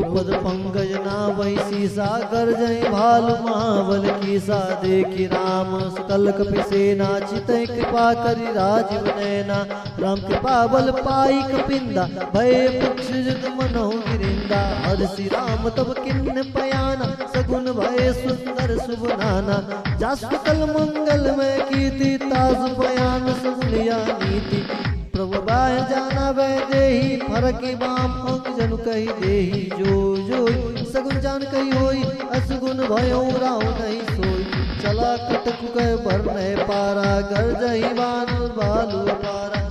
पद पंकज नावहि सीसा, गर्जय भालु महाबल कीसा। देखि राम सकल कपि सेना, चितहि कृपा करि राजीव नयना। राम कृपा बल पाई कपिंदा, भय मुक्षित मनहु गिरिंदा। हर्षि राम तब किन्न पयाना, सगुन भय सुंदर शुभ नाना। जासु सकल मंगल में कीर्ति, तासु बयान सुनिया नीति। प्रभु बाह जाना वह देही, फरकि बाम अंग जनु कही देही। जो जो सगुन जान कही होई, असगुन भयो राव नहीं सोई। चला कटक कह बरने पारा, गर्जहि बानर भालु अपारा।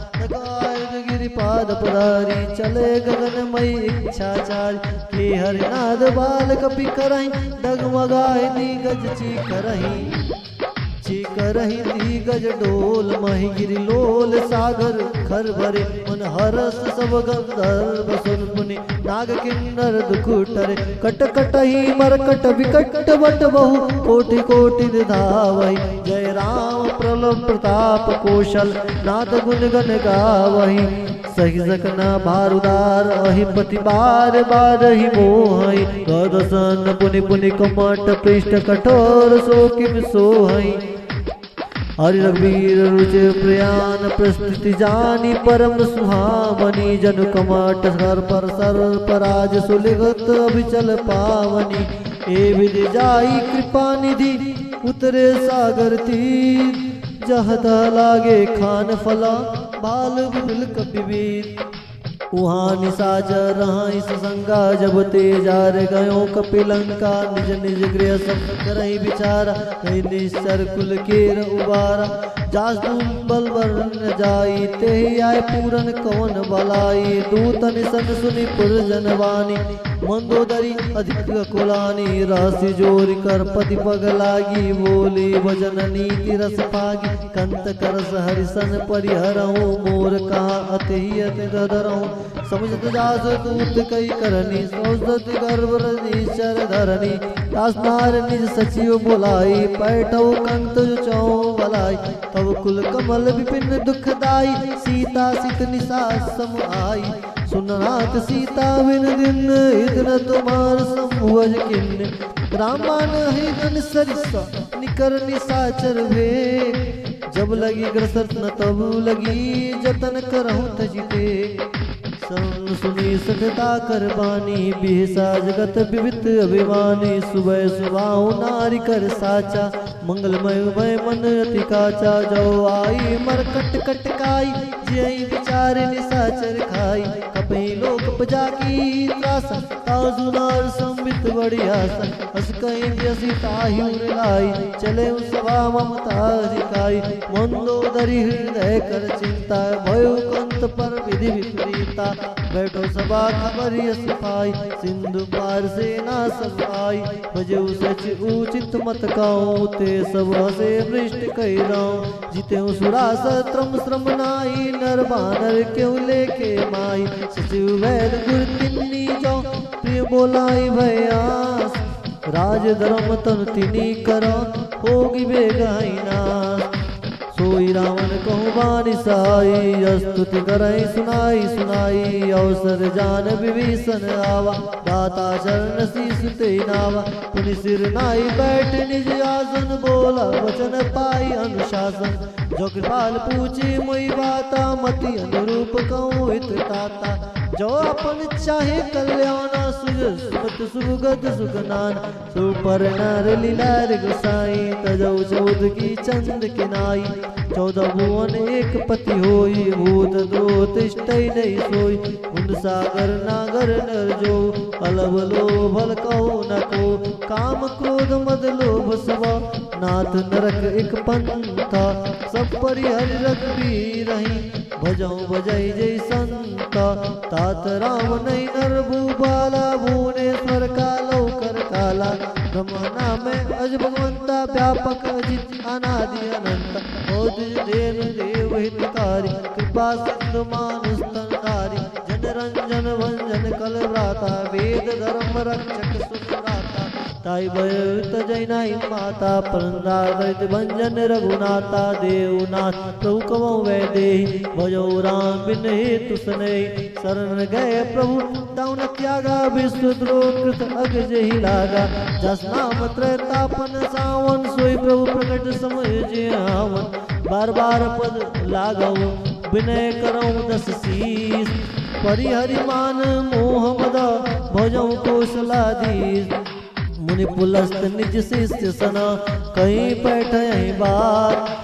गिरिपाद पधारी, चले गगनमयी इच्छाचारी। के हरिनाद बाल कपि करहि, डगमगाए दिगज चीकरहि दिगज डोल। महि गिरि लोल सागर खर भरे, मन हरस सब गंधर्व सुन पुनि। नाग किन्नर दुख टरे, कट कटहि मरकट विकट बट बहु। कोटि कोटि धावहि, जय राम प्रलभ प्रताप कौशल। नाथ गुण गण गावहि, सहि सकना भारुदार। अहिपति बार बारहि मोहि, गदसन पुनि पुनि कमट पृष्ठ कठोर। सो किम सोहहि, हरि रघुवीर रुचि प्रयाण प्रस्तुति जानी। परम सुहावनी, जनु कमट सर पर राज सुलिगत अभिचल पावनी। ए विधि जाई कृपा निधि, उतरे सागर तीर। जहदा लागे खान फला, बाल विपुल कपिवीर। उहाँ निशाचर रहाई ससंगा, जब ते जार गयो कपिलंका। निज निज गृह सब करहि विचारा, कहि निश्चर कुल केर उबारा। जास बल न जाई ते आय पूरन कौन बलाई दूतन सन सुनि पुरजन वाणी मंदोदरी अधिक कुलानी राशि जोर कर पति पग लागी बोली भजन नीति रस पागी कंत करस हरिसन परिहरहु मोर कहा अति अति धरहु समझत जास दूत कई करनी सौजत गर्भ ईश्वर धरनी तासनार निज सचिव बुलाई पैठौ कंत चौ बलाई तब कुल कमल विपिन दुखदाई सीता सित निसास सम आई सुननाथ सीता बिन दिन इतन तुम्हार संभुज किन्न रामान हिदन सरिसा निकर निसाचर वे जब लगी ग्रसत न तब लगी जतन करहु तजिते सन सुनी सठता कर बानी बिहसा जगत विवित अभिमानी सुबह सुबाहु नारी कर साचा मंगलमय मय मन अति काचा जो आई मर कट कटकाई जय विचार निसाचर खाई कपई लोक पजा की त्रासा ताजुनार संबित बढ़िया अस कहीं जसी ताहिर लाई चले सभा ममता रिकाई मंदोदरी हृदय कर चिंता भयो कंत पर विधि विपरीता बैठो सभा खबर यस पाई सिंधु पार सेना सब आई भजऊ सच उचित मत काऊं ते सब हसे मृष्ट कही राऊं जिते सुरा सत्रम श्रम नाई नर बानर क्यों लेके माई सचिव वैद गुर तिन्नी जो प्रिय बोलाई भयास राज धर्म तन तिनी करो होगी बेगाई नास सोई रावण कहूँ बानी साई स्तुति करई सुनाई सुनाई अवसर जान विभीषण आवा दाता चरण शीस ते नावा पुनि सिर नाई बैठ निज आसन बोला वचन पाई अनुशासन जो कृपाल पूछी मोई बाता मति अनुरूप कहूँ हित ताता जो अपन चाहे कल्याण सुज सुमत सुगत सुगनान सुपर नर लीलार गोसाई तजौ चौद की चंद किनाई 14 भुवन एक पति होई भूत द्रोत तिष्ठई नहीं सोई उन सागर नागर नर जो अलब लोभल कहो न को काम क्रोध मद लोभ सवा नाथ नरक एक पंथा सब परिहर रघुबीर रही भजऊ भजई जय संता तात राम नहीं नर भूबाला भुवनेश्वर कालो कर काला ब्रह्मना में अज भगवंता व्यापक अजित अनादि अनंत बोध देव देव हितकारी कृपा सिंधु मानुष तंकारी जन रंजन भंजन कल व्राता वेद धर्म रक्षक सुराता ताई भयत जैनाई माता परंदारित भंजन रघुनाथा देवनाथ प्रभु कवौ वै देहि भजो राम बिन हेतु सनहि शरण गए प्रभु दाउन त्यागा विश्व द्रोकृत अग जहि लागा जस नाम त्रैतापन सावन सोई प्रभु प्रकट समझ आवन बार बार पद लागऊ विनय करऊँ दस शीस परिहरि मान मोह मद भजऊ कौशलाधीश मुनि पुलस्त निज शिष्य सना कहीं बैठे बात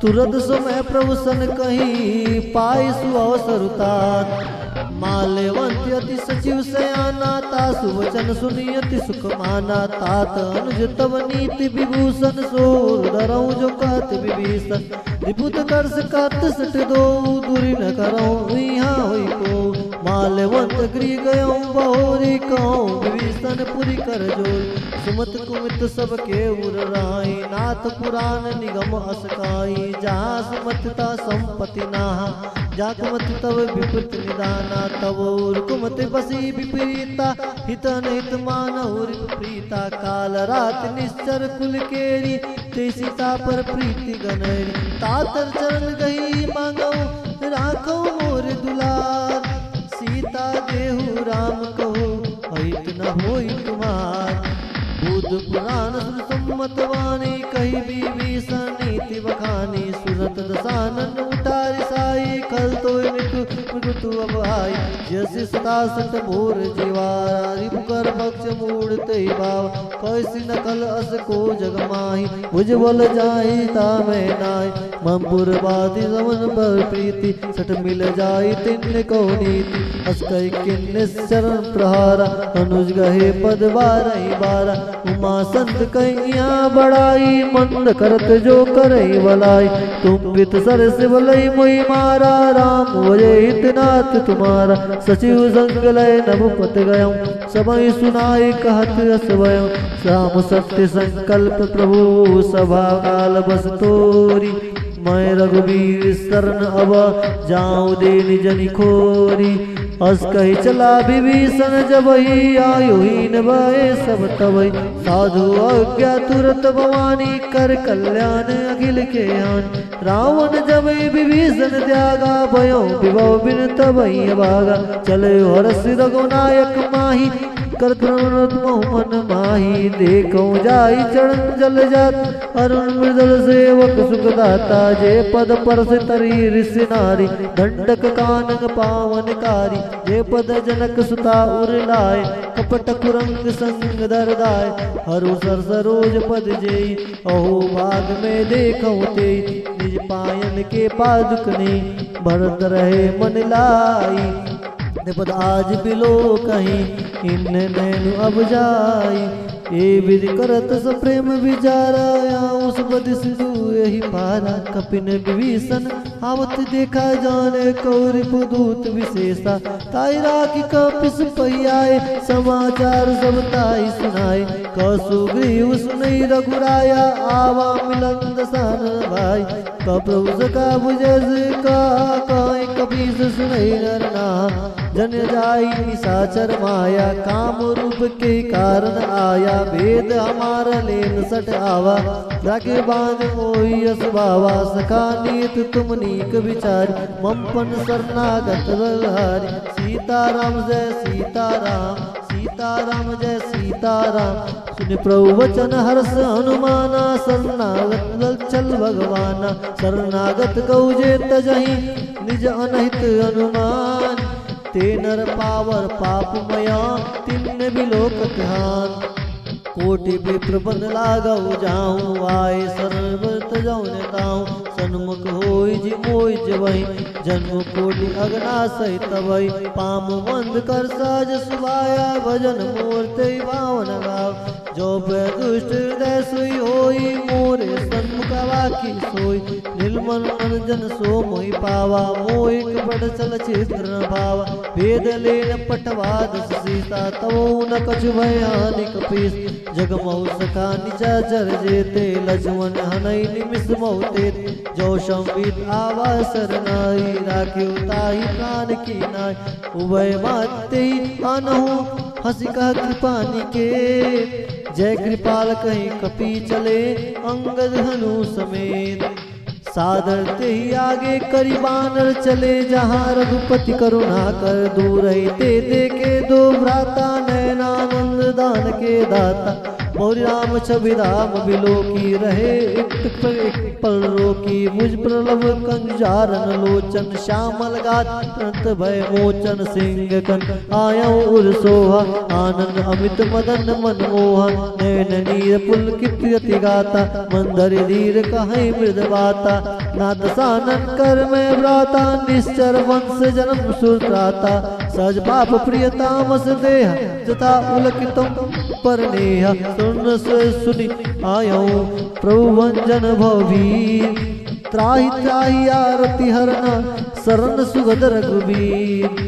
तुरंत समय प्रभु सन कहीं पाई सुअवसर उतात माल्यवंत अति सचिव सयाना तासु वचन सुनी अति सुख माना तात अनुज तव नीति विभूषण सोर धरऊं जो कहत विभीषण रिपुत कर्ष कहत सट दो दूरी न करऊं यहाँ हुई को माल्यवंत गृह गयऊं बहोरी कहूं विभीषण पुरी कर जोर सुमत कुमित सब के उर राई नाथ पुराण निगम असकाई जहाँ सुमतता संपत्ति नाहा जाकुमत तव विपत निदाना तव कुमत बसी विपरीता हित हित मानव प्रीता काल रात निश्चर कुल केरी ते सीता पर प्रीति गनरी तातर चरण गई मांगो राखो मोर दुलार सीता देहु राम कहो हित न होई तुम्हार बुध पुराण सम्मत वाणी कही विभीषण नीति बखानी सुरत दसानन उतारी साई कल तो मृत्यु अब आई जैसी 67 भोर जीवारा रिपुकर पक्ष मूर्ति भाव कैसी नकल अस को जग माही उज्ज्वल जाई तामे नाय ममपुर बादी समन पर प्रीति सट मिल जाई तिन को नीति अस कई किन्ने शरण प्रहारा अनुज गहे पद बारही बारा उमा संत कैया बड़ाई मंद करत जो करई वलाई तुम पित सर से भलई मोई मारा राम वजय हितनाथ तुम्हारा सचिव संग लय नभुपत गयं सबई सुनाई कहत असवयं राम सत्य संकल्प प्रभु सभा काल बस तोरी मैं रघुबीर शरण अब जाऊं देनि जनि खोरी अस कही चला विभीषण जबहि आयुहीन भय सब तबहि साधु आज्ञा तुरत भवानी कर कल्याण अखिल के आन रावण जबहि विभीषण त्यागा भयो विभव बिन तबहि अभागा चले हरष रघुनायक माही कर मन माही देखो जाई चरण जल जात अरुण मृदल सेवक सुखदाता जे पद पर से तरी ऋषि नारी दंडक कानक पावनकारी जे पद जनक सुता उर लाए कपट कुरंग संग दरदाय हरु सर सरोज पद जेई अहो भाग में देखो ते निज पायन के पादुक ने भरत रहे मन लाई पद आज बिलो कहीं इन नैन अब जाई ए विधि करत स प्रेम विचाराया उस बद सिंधु यही पारा कपिन विभीषण आवत देखा जाने कौरि पुदूत विशेषा ताई राखी कपिस पहियाए समाचार सब ताई सुनाए कसुग्रीव सुनई रघुराया आवा मिलन दसान भाई कप्रभु सका बुझस का कपिस सुनई नरना जन जाई निशाचर माया काम रूप के कारण आया भेद हमारा लेन सट आवा रागे बांध मोई असबावा सखा नीत तुम नीक विचार ममपन शरणागत बलहारी सीताराम जय सीताराम सीताराम जय सीताराम सुन प्रभु वचन हर्ष हनुमाना शरणागत चल भगवाना शरणागत गौजे तजहि निज अनहित हनुमान ते नर पावर पापमया तिन्न बिलोक ध्यान कोटि विप्र बन लागऊ जाऊं आए सर्वत जाऊं नेताऊं सन्मुख होई जी मोई जबई जन्म कोटि अगना सहित तबई पाम बंद कर साज सुभाया भजन मूर्ति भावन गाव जो दुष्ट हृदय सुई होई मोरे सन्मुख वाकी सोई निर्मल मन जन सो मोहि पावा मोहिक बड़ चल चित्र भावा भेद लेन पटवाद सीता तवो न कछु भयानि कपीस जगमहु सखा निचाचर जेते लक्ष्मण हनई निमिष मौते जो संबित आवा सरनाई राख्यो ताहि प्राण की नाय उभय माते अनहु हंसी कह कृपानी के जय कृपाल कहीं कपी चले अंगद हनु समेत सादर ते ही आगे करी बानर चले जहाँ रघुपति करुणा कर दूर ते देखे दो भ्राता नैनानंद दान के दाता मोरी राम छवि राम बिलो की रहे एक पल रोकी मुझ प्रलभ कंजारन लोचन श्यामल गात प्रंत भय मोचन सिंह कन आयो उर सोहा आनंद अमित मदन मनमोहा नैन नीर पुलकित यति गाता मंदर धीर कहीं मृद बाता नाथ सानन कर में भ्राता निश्चर वंश जन्म सुत्राता सज पाप प्रियतामस देह जता उलकितम पर नेहा सुन से सुनी आयो प्रभु वंजन भवीर त्राहि त्राहि आरती हरना शरण सुगद रघुबीर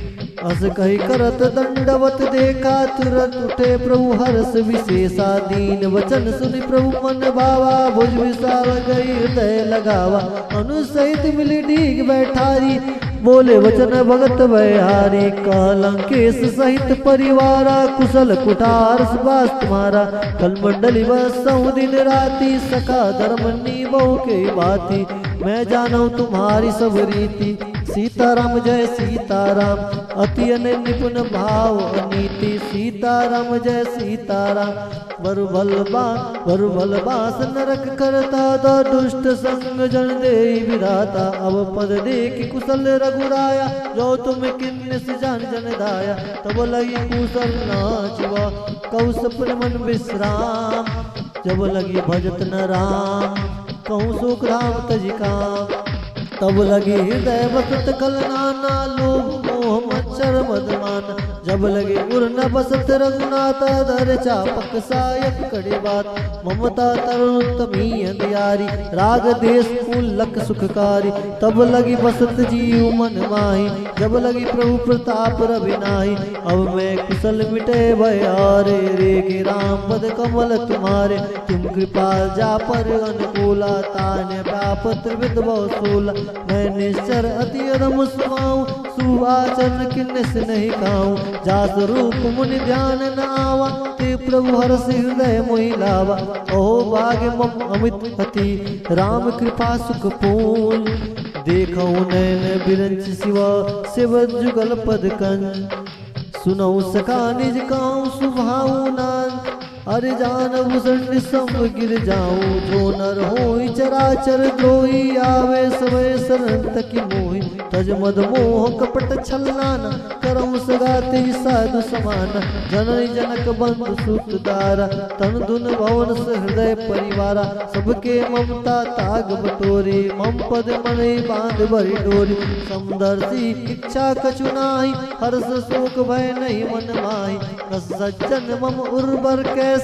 अस कही करत दंडवत देखा तुरंत उठे प्रभु हर्ष विशेषा दीन वचन सुनि प्रभु मन भावा भुज विशाल गई हृदय लगावा अनुसहित मिली डीग बैठारी बोले वचन भगत बहारी कलंकेश सहित परिवारा कुशल कुठार सुबास तुम्हारा कल मंडली बसऊं दिन राती सखा धर्म नीबहु के बाती मैं जानू तुम्हारी सब रीति सीताराम जय सीताराम अति निपुण भाव नीति सीताराम जय सीताराम। वरुबलबास नरक करता द दुष्ट संग जन दे विधाता। अब पद देख कुशल रघुराया जो तुम किन्निस जान जन दाया। तब लगी कुशल नाचवा कहु सपन मन विश्राम। जब लगी भजत न राम कहूँ सुख राम तज काम। तब लगी हृदय बसत कलनाना लोभ मोह मच्छर मदमान। जब लगे उर न बसत रघुनाथ धर चापक सायक कड़े बात। ममता तरुणतमी अंधियारी राग देश लक सुखकारी। तब लगी बसत जीव मन माही जब लगी प्रभु प्रताप रवि नाही। अब मैं कुशल मिटे भयारे रे के राम पद कमल तुम्हारे। तुम कृपाल जा पर अनुकूला तान्य पाप त्रिविध बहु सोला। मैं निश्चर अति अधम सुमाऊं सुवाचन किन्नस नहीं खाऊं। जास रूप मुनि ध्यान न आवा ते प्रभु हरस हृदय मोहि लावा। ओहो भाग्य मम अमित हति राम कृपा सुख पूर्ण। देखो नैन बिरंच शिवा शिव जुगल पद कंज। सुनऊ सका निज काऊ सुभाऊ नान। अरे जान भूषण सम गिर जाऊं जो नर होई चराचर द्रोही। आवे समय शरण तकी मोहि तज मद मोह कपट छलनाना। करऊं सगाते साधु समाना जननी जनक बंधु सुत दारा। तन धुन भवन हृदय परिवारा सबके ममता ताग बटोरी। मम पद मन बांध भरी डोरी समदर्शी इच्छा कछु नाही। हर्ष शोक भय नहीं मन माही रस सज्जन मम उर्वर कैसे।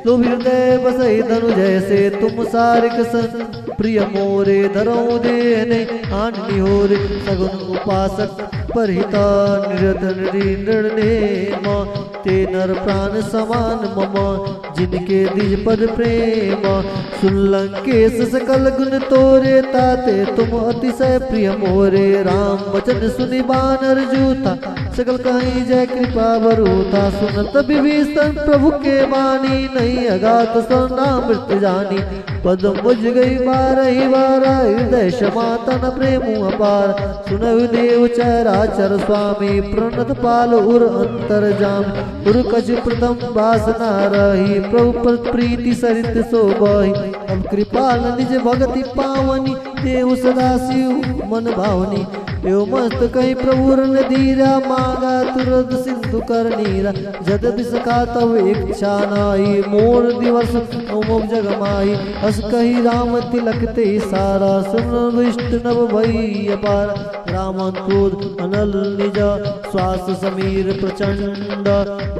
तो हृदय बसई धनु जैसे तुम सारिक सन प्रिय मोरे। धरो दे नहीं आनी हो रे सगुन उपासक परहिता निरतन निर्णय ते नर प्राण समान मम। जिनके द्विज पद प्रेम सुन लंकेश सकल गुण तोरे। ताते तुम अतिशय प्रिय मोरे राम वचन सुनि बानर जूता। सकल कहीं जय कृपा बरूता सुनत विभीषण प्रभु के बानी। नहीं अगात सोना मृत जानी पद मुझ गई बारही बारा। हृदय क्षमातन प्रेम अपार सुनहु देव चराचर स्वामी। प्रणत पाल उर अंतर जाम उर कछ प्रथम वासना रही। प्रभु पर प्रीति सरित शोभहि अब कृपाल निज भगति पावनी। देव सदा शिव मन भावनी यो मस्त कहीं प्रभु रन धीरा। मांगा तुरंत सिंधु कर नीरा जद बिसका तब इच्छा नाई। मोर दिवस ओम जगमाई अस कही राम तिलक ते सारा। सुन विष्णु भई अपार रामन क्रोध अनल निज। श्वास समीर प्रचंड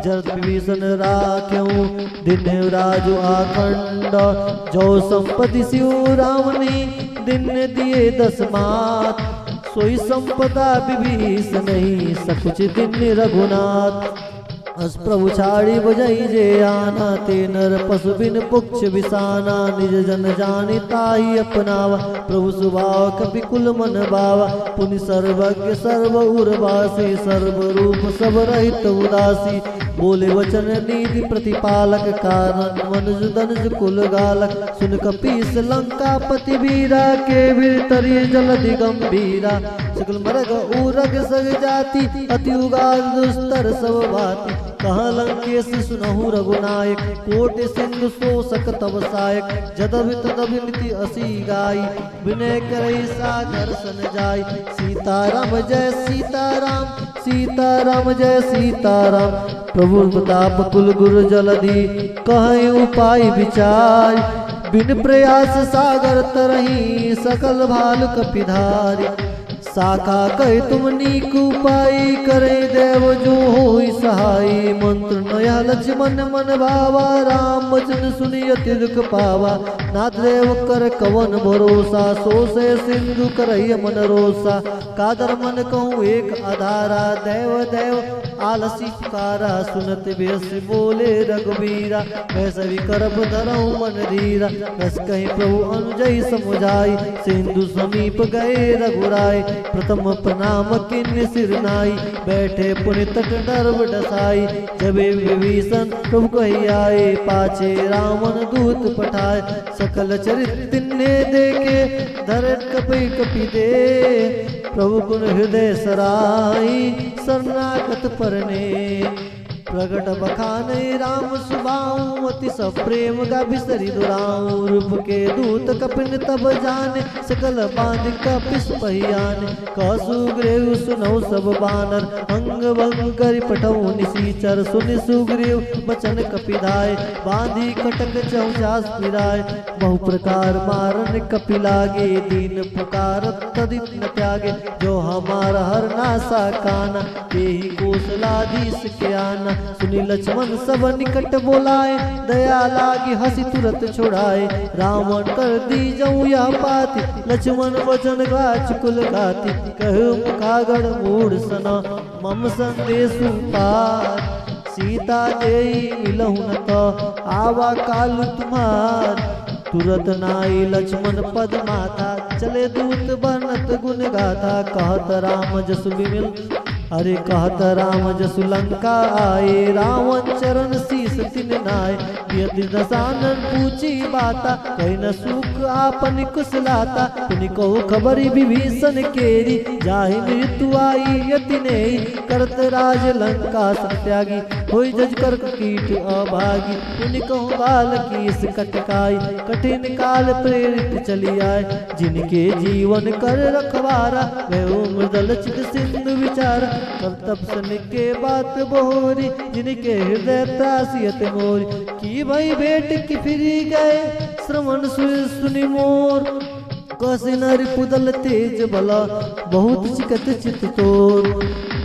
जरत विभीषण राख्यऊ। दिन राजु आखंड जो संपत्ति शिव रावनी। दिन दिए 10 मात सोई संपदा विभीषण नहीं। सकुच दिन रघुनाथ अस प्रभु छाड़ी बजई जे आना। ते नर पशु बिन पुक्ष बिसाना। निज जन जानी ताही अपनावा प्रभु स्वभाव कपि कुल मन बावा। पुनि सर्वज्ञ सर्व उर्वासी सर्व रूप सब रहित उदासी। बोले वचन नीति प्रतिपालक कारण मनुज दनुज कुल गालक। सुन कपीस लंका पति वीरा के वीर तरिय जलधि गंभीरा। सकल मरग उरग सग जाति अति उगार दुस्तर सब भाति। कहाँ लंकेश सुनहु रघुनायक कोटि सिंधु शोषक तब सायक। जदभि तदभि नीति असी गाई विनय करई सागर सन जाई। सीताराम जय सीताराम सीताराम जय सीताराम। प्रभु प्रताप कुल गुरु जलधि कहीं उपाय विचार। बिन प्रयास सागर तरही सकल भालु कपिधारी। शाखा कहे तुम नीक उपाय करे देव जो होई सहाय। मंत्र नया लक्ष्मण मन भावा राम वचन सुनि अति दुख पावा। नाथ देव कर कवन भरोसा सो से सिंधु करय मन रोसा। कादर मन कहूँ एक आधारा देव देव आलसी पुकारा। सुनत बेस बोले रघुबीरा वैसे करब धरऊ मन धीरा। बस कहीं प्रभु अनुजय समुझाई सिंधु समीप गए रघुराय। प्रथम प्रणाम किन्नी सिर नाई बैठे पुनि तट डरब डसाई। जबे विभीषण प्रभु कही आए पाछे रावण दूत पठाए। सकल चरित तिन्ने देखे धर कपि कपि दे प्रभु गुण हृदय सराई शरणागत परने प्रगट बखाने राम सुबाऊ अति सब प्रेम गा बिसरी दुराऊ रूप के दूत कपिन तब जाने सकल बांध कपिस पहियान कसुग्रीव सुनौ सब बानर अंग भंग करि पठौ निसीचर सुनि सुग्रीव बचन कपिधाय बांधी कटक चौचास फिराय बहु प्रकार मारन कपि लागे दीन पुकारत तदित न त्यागे जो हमारा हर नासा काना तेहि कौशलाधीश के आना सुनी लक्ष्मण सब निकट बोलाए दया लागी हंसी तुरत छुड़ाए रावण कर दी जाऊं यह पाती लक्ष्मण वचन गाच कुल गाती कहु मुखागढ़ मूढ़ सना मम संदेशु पार सीता देई मिलहु न तो आवा कालु तुम्हार तुरत नाई लक्ष्मण पद माथा चले दूत बनत गुण गाथा कहत राम जसु बिमिल अरे कहत राम जसु लंका आए रावण चरण शीस तिन नाय यदि दसानन पूछी बाता कही न सुख आपन कुशलाता पुनि कहो खबरी विभीषण केरी जाहि मृत्यु आई यति नहीं करत राज लंका सत्यागी होई जज कर कीट अभागी पुनि कहो बाल कीस कटकाई कठिन काल प्रेरित चली आए जिनके जीवन कर रखवारा वह मृदल चित सिंधु विचारा तब सन के बात बोरी जिनके हृदय त्रासियत मोरी की भाई बेट की फिरी गए श्रवण सुनि मोर कसे नर पुदल तेज बला बहुत चिकत चित तोर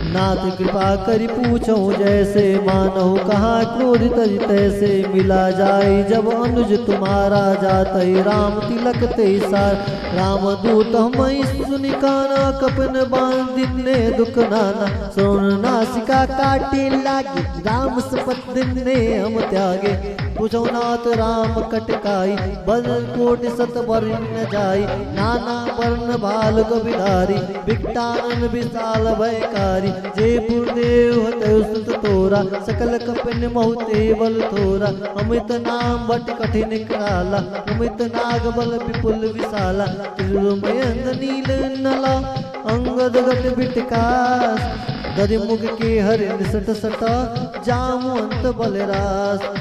नाथ कृपा करि पूछो जैसे मानो कहाँ क्रोधित तैसे मिला जाए जब अनुज तुम्हारा जाते राम तिलक ते सार राम दूत मई सुनि काना कपन बांधिने दुख नाना सोन नासिका काटे लागे राम सपत दिने हम त्यागे पूछो नाथ राम कटकाई बदल कोटि सत वर्ण न जाई नाना वर्ण बाल कविधारी विकटानन विशाल भयकारी जयपुर देव हते सुत तोरा सकल कपिन मोहते बल तोरा अमित नाम बट कठिन कराला अमित नाग बल विपुल विशाला त्रिलोमयंद नील नला अंगद गट बिटकास दरि मुख के हरि निसट सटा जामवंत बलरास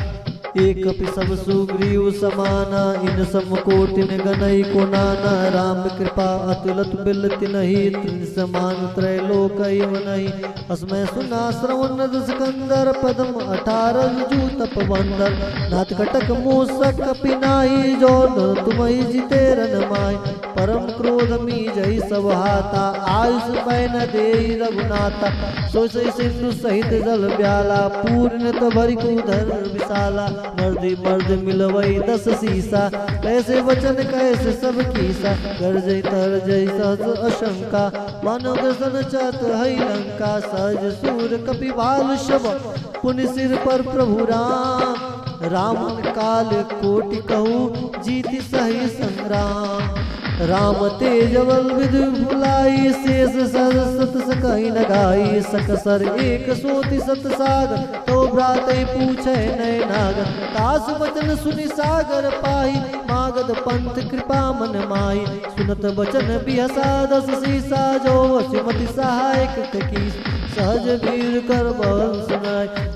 एक कपि सब सुग्रीव समाना इन समकोटिन गनई को नाना राम कृपा अतुलत बिलत नहीं त्रिन समान त्रैलोक नहीं अस्मय सुना श्रवण स्कंदर पदम 18 जू तप बंदर नाथ कटक मूसक पिनाई जो तुम्हि जिते रन माय परम क्रोध मी जय सब हाथा आयुष पैन दे रघुनाथा सो सिंधु सहित जल ब्याला पूर्ण तो भरि कुधर विशाला मर्द मर्द मिलवई 10 सीसा कैसे वचन कैसे सब कीसा गर्जय तरजय सहज अशंका मानो गर्जन चत है लंका सहज सूर कपि भाल शब पुनि सिर पर प्रभु राम रामन काल कोटि कहू जीति सही संग्राम राम तेजवल विधु भुलाई शेष सर सत सकई न गाई सकसर एक सोति सत सागर तो भ्राते पूछे नय नागर तास वचन सुनि सागर पाई मागध पंथ कृपा मन माई सुनत वचन बिहसा 10 सीसा जो वसुमति सहायक की सहज वीर कर बल सुनाई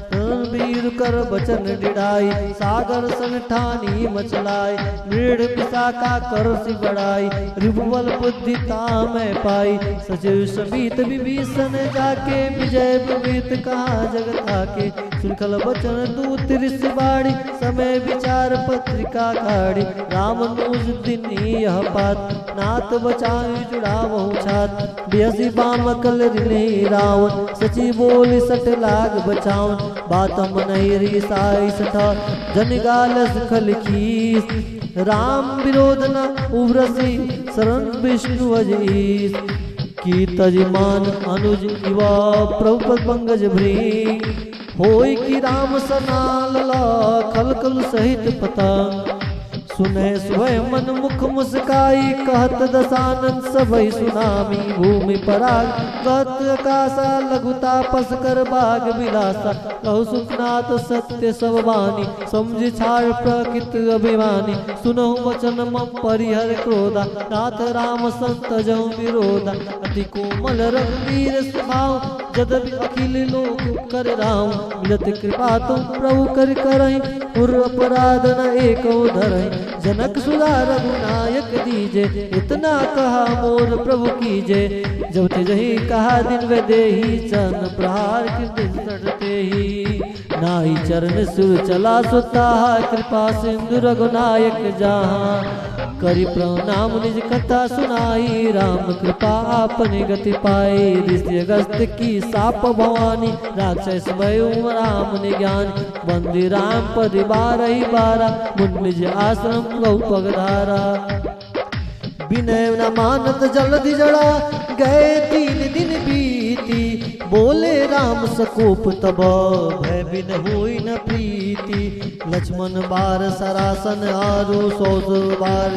वीर कर बचन डिड़ाई सागर सन ठानी मचलाई मृड विशाखा कर सी बढ़ाई रिभुवल बुद्धि तामै पाई सचिव समीत विभीषण जाके विजय विवित कहा जगत आके श्रृंखल बचन दूत ऋषि बाड़ी समय विचार पत्रिका काढ़ी राम नूज दिन यह पात नाथ बचाई जुड़ावहु छात बियसी बाम कल ऋणे रावण सची बोल सट लाग बचावन बात मनहि रिसाई सठा जन गालस खल खीस राम विरोध न उभरसी शरण विष्णु अजीस की तजमान अनुज युवा प्रभु पंकज भ्री होय कि राम सना लला खल खल सहित पता सुने स्वयं मन मुख मुस्काई, कहत दशानन सबई सुनामी। भूमि पराग कहत आकाशा, लघुता पस कर बाग विलासा। कहु सुखनाथ सत्य सब वाणी, समझ छाड़ प्रकृत अभिमानी। सुनहु वचन मम परिहर क्रोधा, नाथ राम संत जहु विरोधा। अति कोमल रघुवीर स्वभाव, जदपि अखिल लोक कर राम। मिलत कृपा तुम प्रभु कर करहि, पुर अपराध न एक धरहि। जनक सुधा रघुनायक दीजे, इतना कहा मोर प्रभु कीजे। जब ते जही कहा दिन वे देही, चरण प्रहार कृते ही। नाई चरण सुर चला सुताहा, कृपा सिंधु रघुनायक जहाँ। करि प्रणाम निज कथा सुनाई, राम कृपा आपने गति पाई। ऋषि अगस्त की साप भवानी, राक्षस भयो राम ने ज्ञान। बंदी राम पद बारही बारा, मुन निज आश्रम गौ पगधारा। विनय न मानत जल्दी जड़ा, गए 3 दिन बीती। बोले राम सकोप तब, भय बिन होई न प्रीति। लक्ष्मण बार सरासन आरु, 100 बार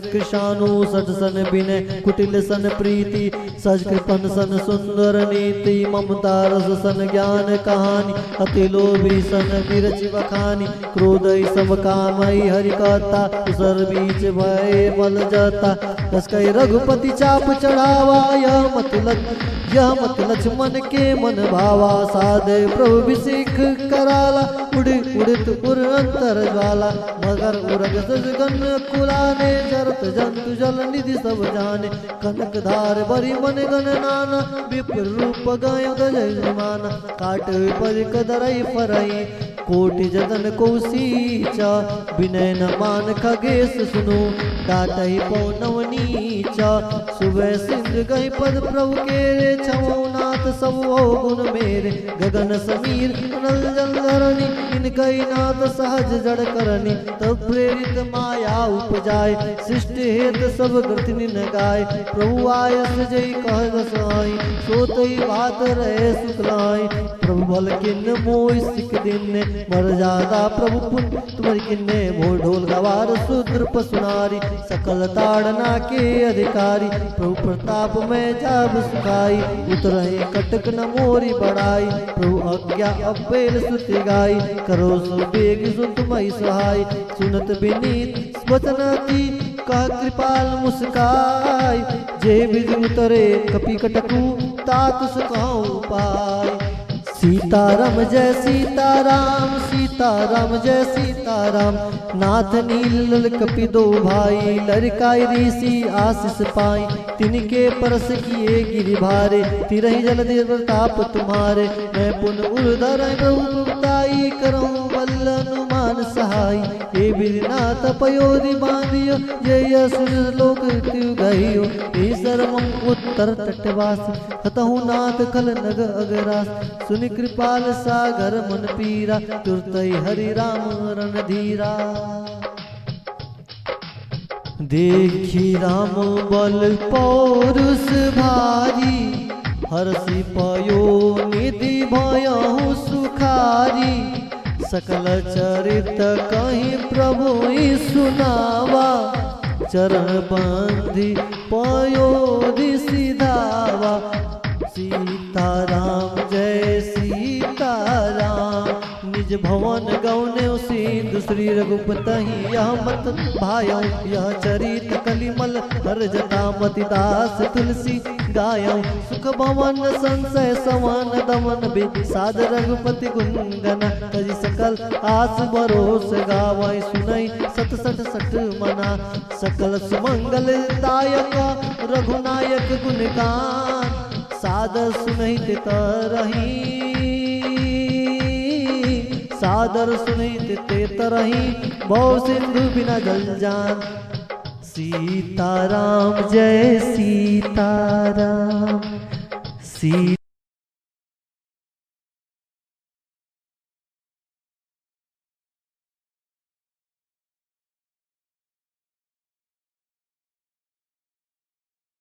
कृषाणु। 60 सन विनय कुटिल सन प्रीति, सज कृपन सन सुंदर नीति। ममता रस सन ज्ञान कहानी, अति लोभी सन विरचि बखानी। क्रोधई सब कामई हरि कहता, उसर बीच भय बल जाता। तस्कै रघुपति चाप चढ़ावा, यह मत लक्ष्मण के मन भावा। साधे प्रभु विसिख कराला, उड़ित उर अंतर ज्वाला। मगर उरग सजगन कुलाने, जरत जंतु जल निधि सब जाने। कनक धार बरी मन गण नाना, विप्र रूप गय गजय माना। काट पर कदरई फरई, कोटि जतन को सींचा। विनय न मान खगेश सुनो, डाटहि पौ नवनीचा। सुबह सिंध गई पद प्रभु केरे, छवो नाथ सब हो गुण मेरे। गगन समीर नल जल धरनी, इनकई नाथ सहज जड़ करनी। तब प्रेरित माया उपजाय, सृष्टि हेत सब ग्रथनि न गाय। प्रभु आयस जय कह दसाई, सोतई बात रहे सुखलाई। प्रभु बल किन्न मोय सिख दिन, मर्यादा प्रभु पुन तुम्हारी किन्ने। भोर ढोल गवार शूद्र पसुनारी, सकल ताड़ना के अधिकारी। प्रभु प्रताप में जाब सुखाई, उतरहे कटक न मोरी बढ़ाई। प्रभु आज्ञा अबेल सुति गाई, करो सो बेग सो तुम्हारी सहाय। सुनत विनीत वचनती, कह कृपाल मुस्काई। जे विधि उतरे कपि कटकू, तात सुखाऊं पाय। सीताराम जय सीताराम, सीताराम जय सीताराम। नाथ नील कपि दो भाई, लड़काई ऋषि आशीष पाई। तिनके परस किए गिरि भारे, तिरहि जल प्रताप तुम्हारे। मैं पुन उर्धर प्रभुताई, करऊं बल अनुमान सहाय। हे विधिनाथ पयोधि बांधियो, जय सुर लोक गहियो। हे शर्मम उत्तर तटवास, हतहु नाथ खल नग अगरास। सुनि कृपाल सागर मन पीरा, तुरतई हरि राम रणधीरा। देखी राम बल पौरुष भारी, हर्षि पयो निधि भयहु सुखारी। सकल चरित कहीं प्रभु सुनावा, चरण बंधि पयोधि सिधावा। सीताराम जय सीताराम, निज भवन गौने सिंधु। श्री रघुपति यह मत भायो, यह चरित कलिमल हर जटा। मति दास तुलसी गायो, सुख भवन संशय समान दमन। साध रघुपति गुणगन, तजि सकल आस भरोस गावै। सुनई 67 मना, सकल सुमंगल दायक। रघुनायक गुणगान, सादर सुनहित तरही। सादर सुनहित तरही, भव सिंधु बिना जल जान। सीताराम जय सीताराम।